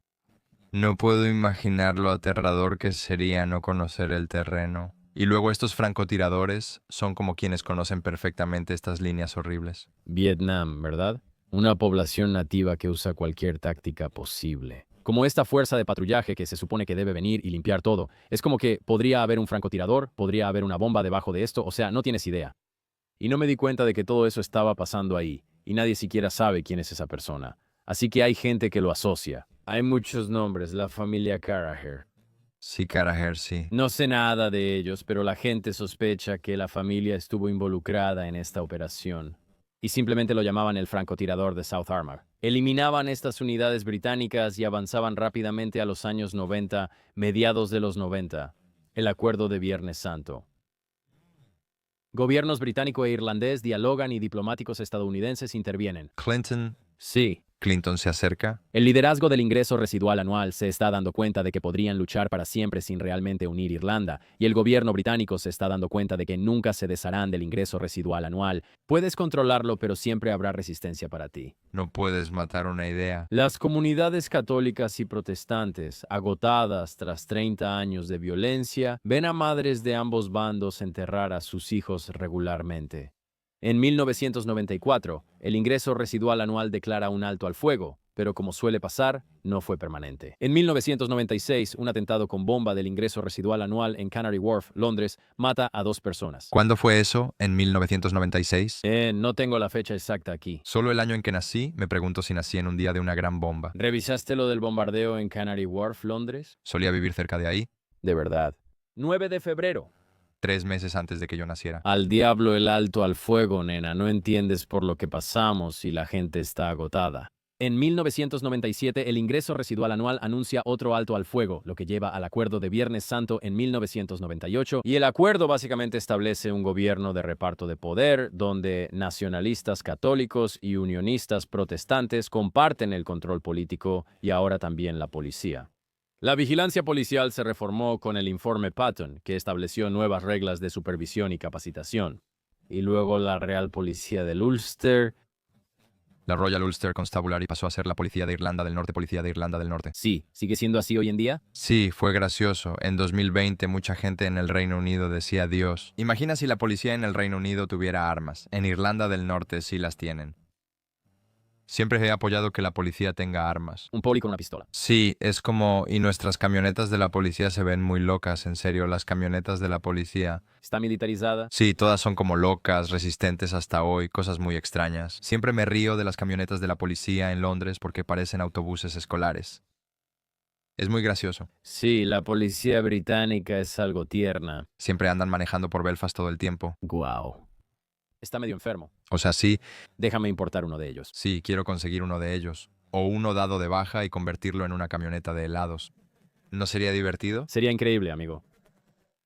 No puedo imaginar lo aterrador que sería no conocer el terreno. Y luego estos francotiradores son como quienes conocen perfectamente estas líneas horribles. Vietnam, ¿verdad? Una población nativa que usa cualquier táctica posible. Como esta fuerza de patrullaje que se supone que debe venir y limpiar todo. Es como que podría haber un francotirador, podría haber una bomba debajo de esto, o sea, no tienes idea. Y no me di cuenta de que todo eso estaba pasando ahí, y nadie siquiera sabe quién es esa persona. Así que hay gente que lo asocia. Hay muchos nombres, la familia Carraher. Sí, Carraher, sí. No sé nada de ellos, pero la gente sospecha que la familia estuvo involucrada en esta operación. Y simplemente lo llamaban el francotirador de South Armagh. Eliminaban estas unidades británicas y avanzaban rápidamente a los años 90, mediados de los 90. El acuerdo de Viernes Santo. Gobiernos británico e irlandés dialogan y diplomáticos estadounidenses intervienen. Clinton. Sí. Clinton se acerca. El liderazgo del ingreso residual anual se está dando cuenta de que podrían luchar para siempre sin realmente unir Irlanda, y el gobierno británico se está dando cuenta de que nunca se desharán del ingreso residual anual. Puedes controlarlo, pero siempre habrá resistencia para ti. No puedes matar una idea. Las comunidades católicas y protestantes, agotadas tras 30 años de violencia, ven a madres de ambos bandos enterrar a sus hijos regularmente. En 1994, el ingreso residual anual declara un alto al fuego, pero como suele pasar, no fue permanente. En 1996, un atentado con bomba del ingreso residual anual en Canary Wharf, Londres, mata a 2 personas. ¿Cuándo fue eso? ¿En 1996? No tengo la fecha exacta aquí. Solo el año en que nací, me pregunto si nací en un día de una gran bomba. ¿Revisaste lo del bombardeo en Canary Wharf, Londres? Solía vivir cerca de ahí, De verdad. 9 de febrero. 3 meses antes de que yo naciera. Al diablo el alto al fuego, nena. No entiendes por lo que pasamos y la gente está agotada. En 1997, el ingreso residual anual anuncia otro alto al fuego, lo que lleva al Acuerdo de Viernes Santo en 1998, y el acuerdo básicamente establece un gobierno de reparto de poder, donde nacionalistas católicos y unionistas protestantes comparten el control político y ahora también la policía. La vigilancia policial se reformó con el informe Patton, que estableció nuevas reglas de supervisión y capacitación. Y luego la Real Policía del Ulster. La Royal Ulster Constabulary pasó a ser la Policía de Irlanda del Norte, Policía de Irlanda del Norte. Sí, ¿sigue siendo así hoy en día? Sí, fue gracioso. En 2020 mucha gente en el Reino Unido decía Dios. Imagina si la policía en el Reino Unido tuviera armas. En Irlanda del Norte sí las tienen. Siempre he apoyado que la policía tenga armas. Un poli con una pistola. Sí, es como... Y nuestras camionetas de la policía se ven muy locas, en serio, las camionetas de la policía. ¿Está militarizada? Sí, todas son como locas, resistentes hasta hoy, cosas muy extrañas. Siempre me río de las camionetas de la policía en Londres porque parecen autobuses escolares. Es muy gracioso. Sí, la policía británica es algo tierna. Siempre andan manejando por Belfast todo el tiempo. Guau. Está medio enfermo. O sea, sí, Déjame importar uno de ellos. sí, quiero conseguir uno de ellos. O uno dado de baja y convertirlo en una camioneta de helados. ¿No sería divertido? Sería increíble, amigo.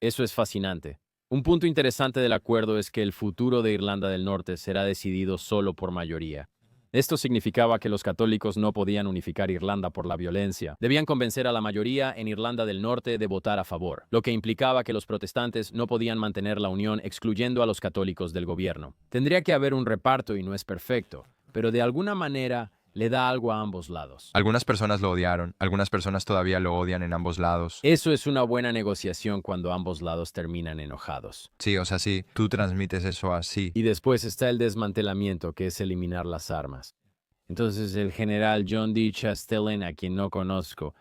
Eso es fascinante. Un punto interesante del acuerdo es que el futuro de Irlanda del Norte será decidido solo por mayoría. Esto significaba que los católicos no podían unificar Irlanda por la violencia. Debían convencer a la mayoría en Irlanda del Norte de votar a favor, lo que implicaba que los protestantes no podían mantener la unión excluyendo a los católicos del gobierno. Tendría que haber un reparto y no es perfecto, pero de alguna manera le da algo a ambos lados. Algunas personas lo odiaron, algunas personas todavía lo odian en ambos lados. Eso es una buena negociación cuando ambos lados terminan enojados. Sí, o sea, sí, tú transmites eso así. Y después está el desmantelamiento, que es eliminar las armas. Entonces el general John D. Chastelain, a quien no conozco,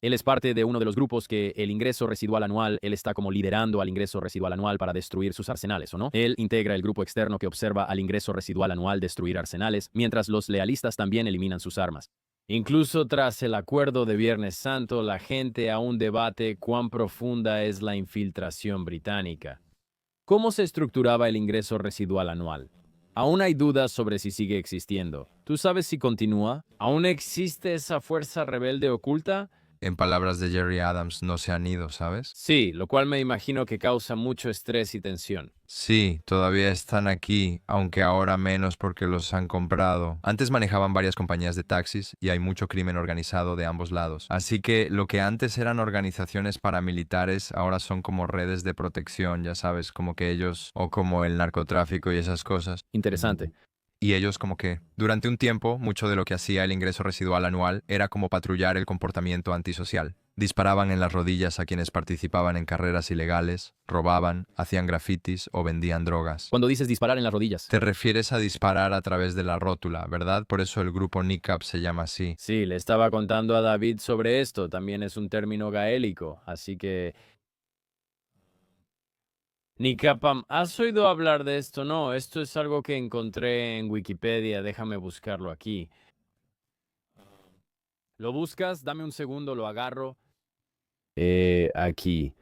él es parte de uno de los grupos que el ingreso residual anual, él está como liderando al ingreso residual anual para destruir sus arsenales, ¿o no? Él integra el grupo externo que observa al ingreso residual anual destruir arsenales, mientras los lealistas también eliminan sus armas. Incluso tras el acuerdo de Viernes Santo, la gente aún debate cuán profunda es la infiltración británica. ¿Cómo se estructuraba el ingreso residual anual? Aún hay dudas sobre si sigue existiendo. ¿Tú sabes si continúa? ¿Aún existe esa fuerza rebelde oculta? En palabras de Jerry Adams, no se han ido, ¿sabes? Sí, lo cual me imagino que causa mucho estrés y tensión. Sí, todavía están aquí, aunque ahora menos porque los han comprado. Antes manejaban varias compañías de taxis y hay mucho crimen organizado de ambos lados. Así que lo que antes eran organizaciones paramilitares ahora son como redes de protección, ya sabes, como que ellos, o como el narcotráfico y esas cosas. Interesante. Y ellos como que, durante un tiempo, mucho de lo que hacía el ingreso residual anual era como patrullar el comportamiento antisocial. Disparaban en las rodillas a quienes participaban en carreras ilegales, robaban, hacían grafitis o vendían drogas. Cuando dices disparar en las rodillas. Te refieres a disparar a través de la rótula, ¿verdad? Por eso el grupo NICAP se llama así. Sí, le estaba contando a David sobre esto. También es un término gaélico, así que... Nicapam, ¿has oído hablar de esto? No, esto es algo que encontré en Wikipedia. Déjame buscarlo aquí. ¿Lo buscas? Dame un segundo, lo agarro. Aquí.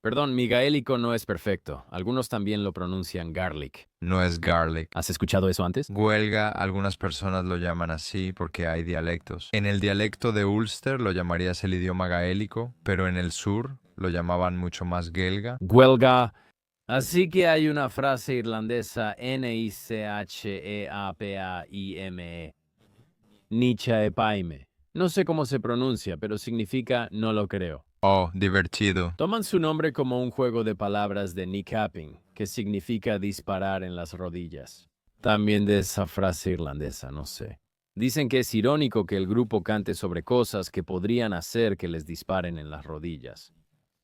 Perdón, mi gaélico no es perfecto. Algunos también lo pronuncian garlic. No es garlic. ¿Has escuchado eso antes? Huelga, algunas personas lo llaman así porque hay dialectos. En el dialecto de Ulster lo llamarías el idioma gaélico, pero en el sur lo llamaban mucho más gelga. Huelga. Así que hay una frase irlandesa Nicheapaime. Nicheapaime. No sé cómo se pronuncia, pero significa no lo creo. Oh, divertido. Toman su nombre como un juego de palabras de kneecapping, que significa disparar en las rodillas. También de esa frase irlandesa, no sé. Dicen que es irónico que el grupo cante sobre cosas que podrían hacer que les disparen en las rodillas.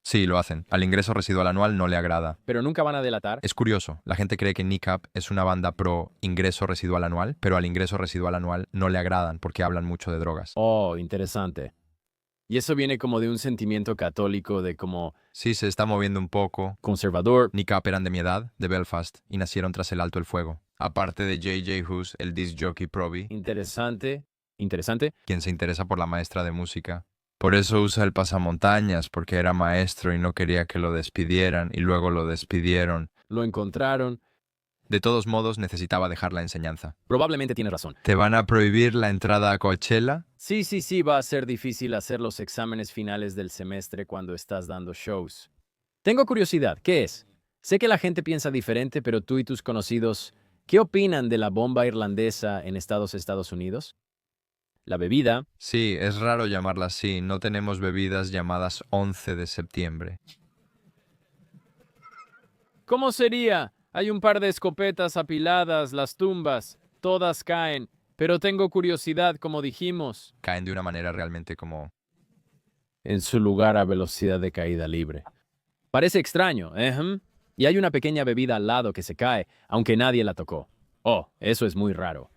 Sí, lo hacen. Al ingreso residual anual no le agrada. Pero nunca van a delatar. Es curioso, la gente cree que Kneecap es una banda pro ingreso residual anual, pero al ingreso residual anual no le agradan porque hablan mucho de drogas. Oh, interesante. Y eso viene como de un sentimiento católico de como Sí, se está moviendo un poco. conservador. Kneecap eran de mi edad, de Belfast, y nacieron tras el Alto el Fuego. Aparte de J.J. Hughes, el disc jockey Proby, Interesante. quien se interesa por la maestra de música. Por eso usa el pasamontañas, porque era maestro y no quería que lo despidieran, y luego lo despidieron. Lo encontraron. De todos modos, necesitaba dejar la enseñanza. Probablemente tienes razón. ¿Te van a prohibir la entrada a Coachella? Sí, va a ser difícil hacer los exámenes finales del semestre cuando estás dando shows. Tengo curiosidad, ¿qué es? Sé que la gente piensa diferente, pero tú y tus conocidos, ¿qué opinan de la bomba irlandesa en Estados Unidos? La bebida. Sí, es raro llamarla así. No tenemos bebidas llamadas 11 de septiembre. ¿Cómo sería? Hay un par de escopetas apiladas, las tumbas, todas caen. Pero tengo curiosidad, como dijimos. Caen de una manera realmente como... En su lugar a velocidad de caída libre. Parece extraño, ¿eh? Y hay una pequeña bebida al lado que se cae, aunque nadie la tocó. Oh, eso es muy raro.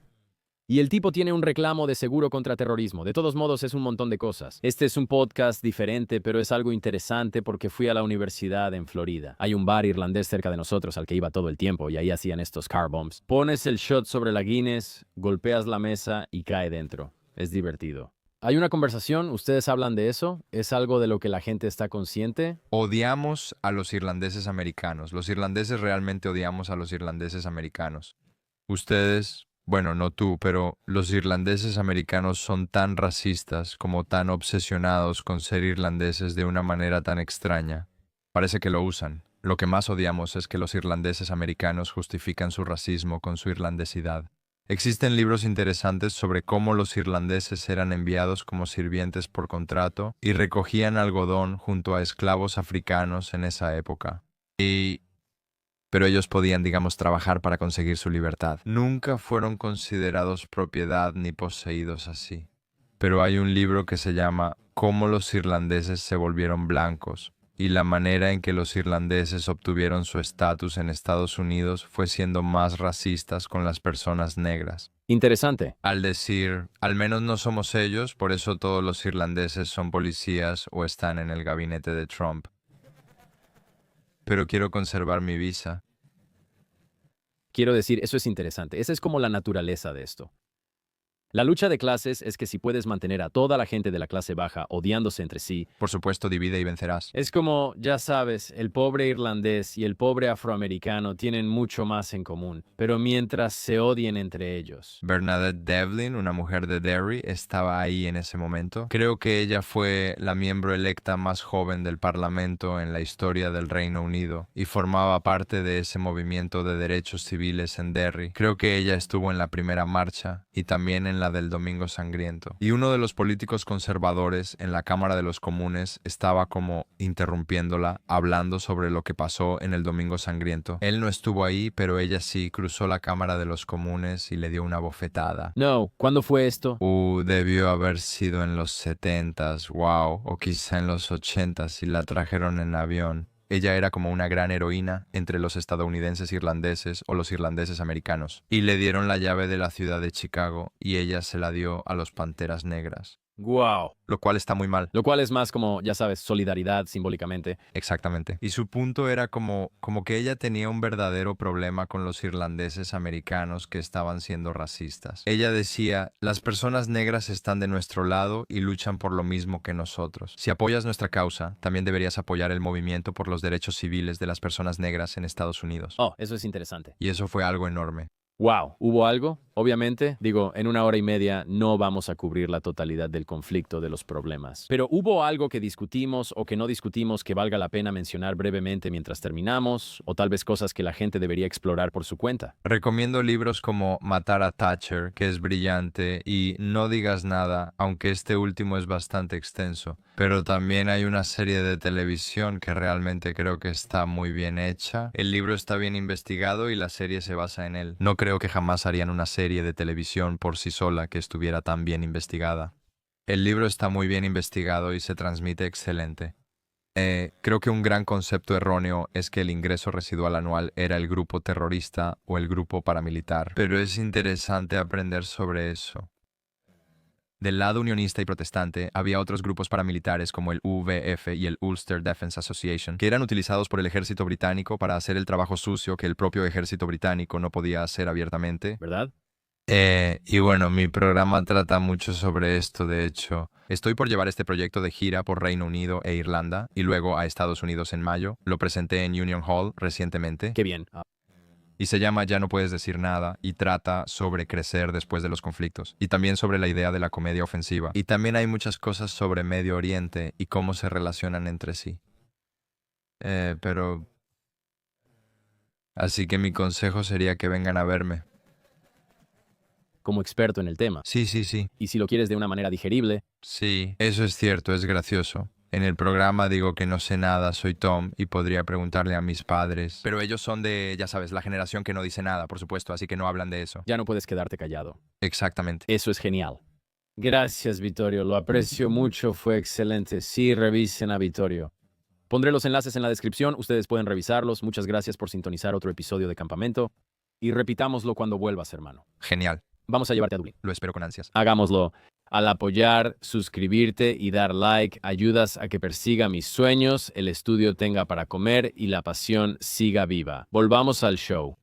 Y el tipo tiene un reclamo de seguro contra terrorismo. De todos modos, es un montón de cosas. Este es un podcast diferente, pero es algo interesante porque fui a la universidad en Florida. Hay un bar irlandés cerca de nosotros al que iba todo el tiempo y ahí hacían estos car bombs. Pones el shot sobre la Guinness, golpeas la mesa y cae dentro. Es divertido. ¿Hay una conversación? ¿Ustedes hablan de eso? ¿Es algo de lo que la gente está consciente? Odiamos a los irlandeses americanos. Los irlandeses realmente odiamos a los irlandeses americanos. Ustedes... Bueno, no tú, pero los irlandeses americanos son tan racistas como tan obsesionados con ser irlandeses de una manera tan extraña. Parece que lo usan. Lo que más odiamos es que los irlandeses americanos justifican su racismo con su irlandesidad. Existen libros interesantes sobre cómo los irlandeses eran enviados como sirvientes por contrato y recogían algodón junto a esclavos africanos en esa época. Pero ellos podían, digamos, trabajar para conseguir su libertad. Nunca fueron considerados propiedad ni poseídos así. Pero hay un libro que se llama Cómo los irlandeses se volvieron blancos, y la manera en que los irlandeses obtuvieron su estatus en Estados Unidos fue siendo más racistas con las personas negras. Interesante. Al decir, al menos no somos ellos, por eso todos los irlandeses son policías o están en el gabinete de Trump. Pero quiero conservar mi visa. Quiero decir, eso es interesante. Esa es como la naturaleza de esto. La lucha de clases es que si puedes mantener a toda la gente de la clase baja odiándose entre sí, Por supuesto, divide y vencerás. es como, ya sabes, el pobre irlandés y el pobre afroamericano tienen mucho más en común, pero mientras se odien entre ellos. Bernadette Devlin, una mujer de Derry, estaba ahí en ese momento. Creo que ella fue la miembro electa más joven del Parlamento en la historia del Reino Unido y formaba parte de ese movimiento de derechos civiles en Derry. Creo que ella estuvo en la primera marcha y también en la del Domingo Sangriento. Y uno de los políticos conservadores en la Cámara de los Comunes estaba como interrumpiéndola, hablando sobre lo que pasó en el Domingo Sangriento. Él no estuvo ahí, pero ella sí cruzó la Cámara de los Comunes y le dio una bofetada. No, ¿cuándo fue esto? Debió haber sido en los 70s, wow, o quizá en los 80s y la trajeron en avión. Ella era como una gran heroína entre los estadounidenses irlandeses o los irlandeses americanos. Y le dieron la llave de la ciudad de Chicago y ella se la dio a los Panteras Negras. Wow. Lo cual está muy mal. Lo cual es más como, ya sabes, solidaridad simbólicamente. Exactamente. Y su punto era como que ella tenía un verdadero problema con los irlandeses americanos que estaban siendo racistas. Ella decía, las personas negras están de nuestro lado y luchan por lo mismo que nosotros. Si apoyas nuestra causa, también deberías apoyar el movimiento por los derechos civiles de las personas negras en Estados Unidos. Oh, eso es interesante. Y eso fue algo enorme. Wow, ¿hubo algo? Obviamente, digo, en 1 hora y media no vamos a cubrir la totalidad del conflicto de los problemas. Pero ¿hubo algo que discutimos o que no discutimos que valga la pena mencionar brevemente mientras terminamos? O tal vez cosas que la gente debería explorar por su cuenta. Recomiendo libros como Matar a Thatcher, que es brillante, y No digas nada, aunque este último es bastante extenso. Pero también hay una serie de televisión que realmente creo que está muy bien hecha. El libro está bien investigado y la serie se basa en él. No creo que jamás harían una serie de televisión por sí sola que estuviera tan bien investigada. El libro está muy bien investigado y se transmite excelente. Creo que un gran concepto erróneo es que el ingreso residual anual era el grupo terrorista o el grupo paramilitar, pero es interesante aprender sobre eso. Del lado unionista y protestante, había otros grupos paramilitares como el UVF y el Ulster Defence Association, que eran utilizados por el ejército británico para hacer el trabajo sucio que el propio ejército británico no podía hacer abiertamente. ¿Verdad? Y bueno, mi programa trata mucho sobre esto, de hecho. Estoy por llevar este proyecto de gira por Reino Unido e Irlanda y luego a Estados Unidos en mayo. Lo presenté en Union Hall recientemente. Qué bien. Y se llama Ya no puedes decir nada y trata sobre crecer después de los conflictos. Y también sobre la idea de la comedia ofensiva. Y también hay muchas cosas sobre Medio Oriente y cómo se relacionan entre sí. Pero... Así que mi consejo sería que vengan a verme. Como experto en el tema. Sí, sí, sí. Y si lo quieres de una manera digerible, Sí, eso es cierto, es gracioso. En el programa digo que no sé nada, soy Tom y podría preguntarle a mis padres. Pero ellos son de, ya sabes, la generación que no dice nada, por supuesto, así que no hablan de eso. ya no puedes quedarte callado. Exactamente. Eso es genial. Gracias, Vittorio. Lo aprecio mucho. Fue excelente. Sí, revisen a Vittorio. Pondré los enlaces en la descripción. Ustedes pueden revisarlos. Muchas gracias por sintonizar otro episodio de Campamento. Y repitámoslo cuando vuelvas, hermano. Genial. Vamos a llevarte a Dublín. Lo espero con ansias. Hagámoslo. Al apoyar, suscribirte y dar like, ayudas a que persiga mis sueños, el estudio tenga para comer y la pasión siga viva. Volvamos al show.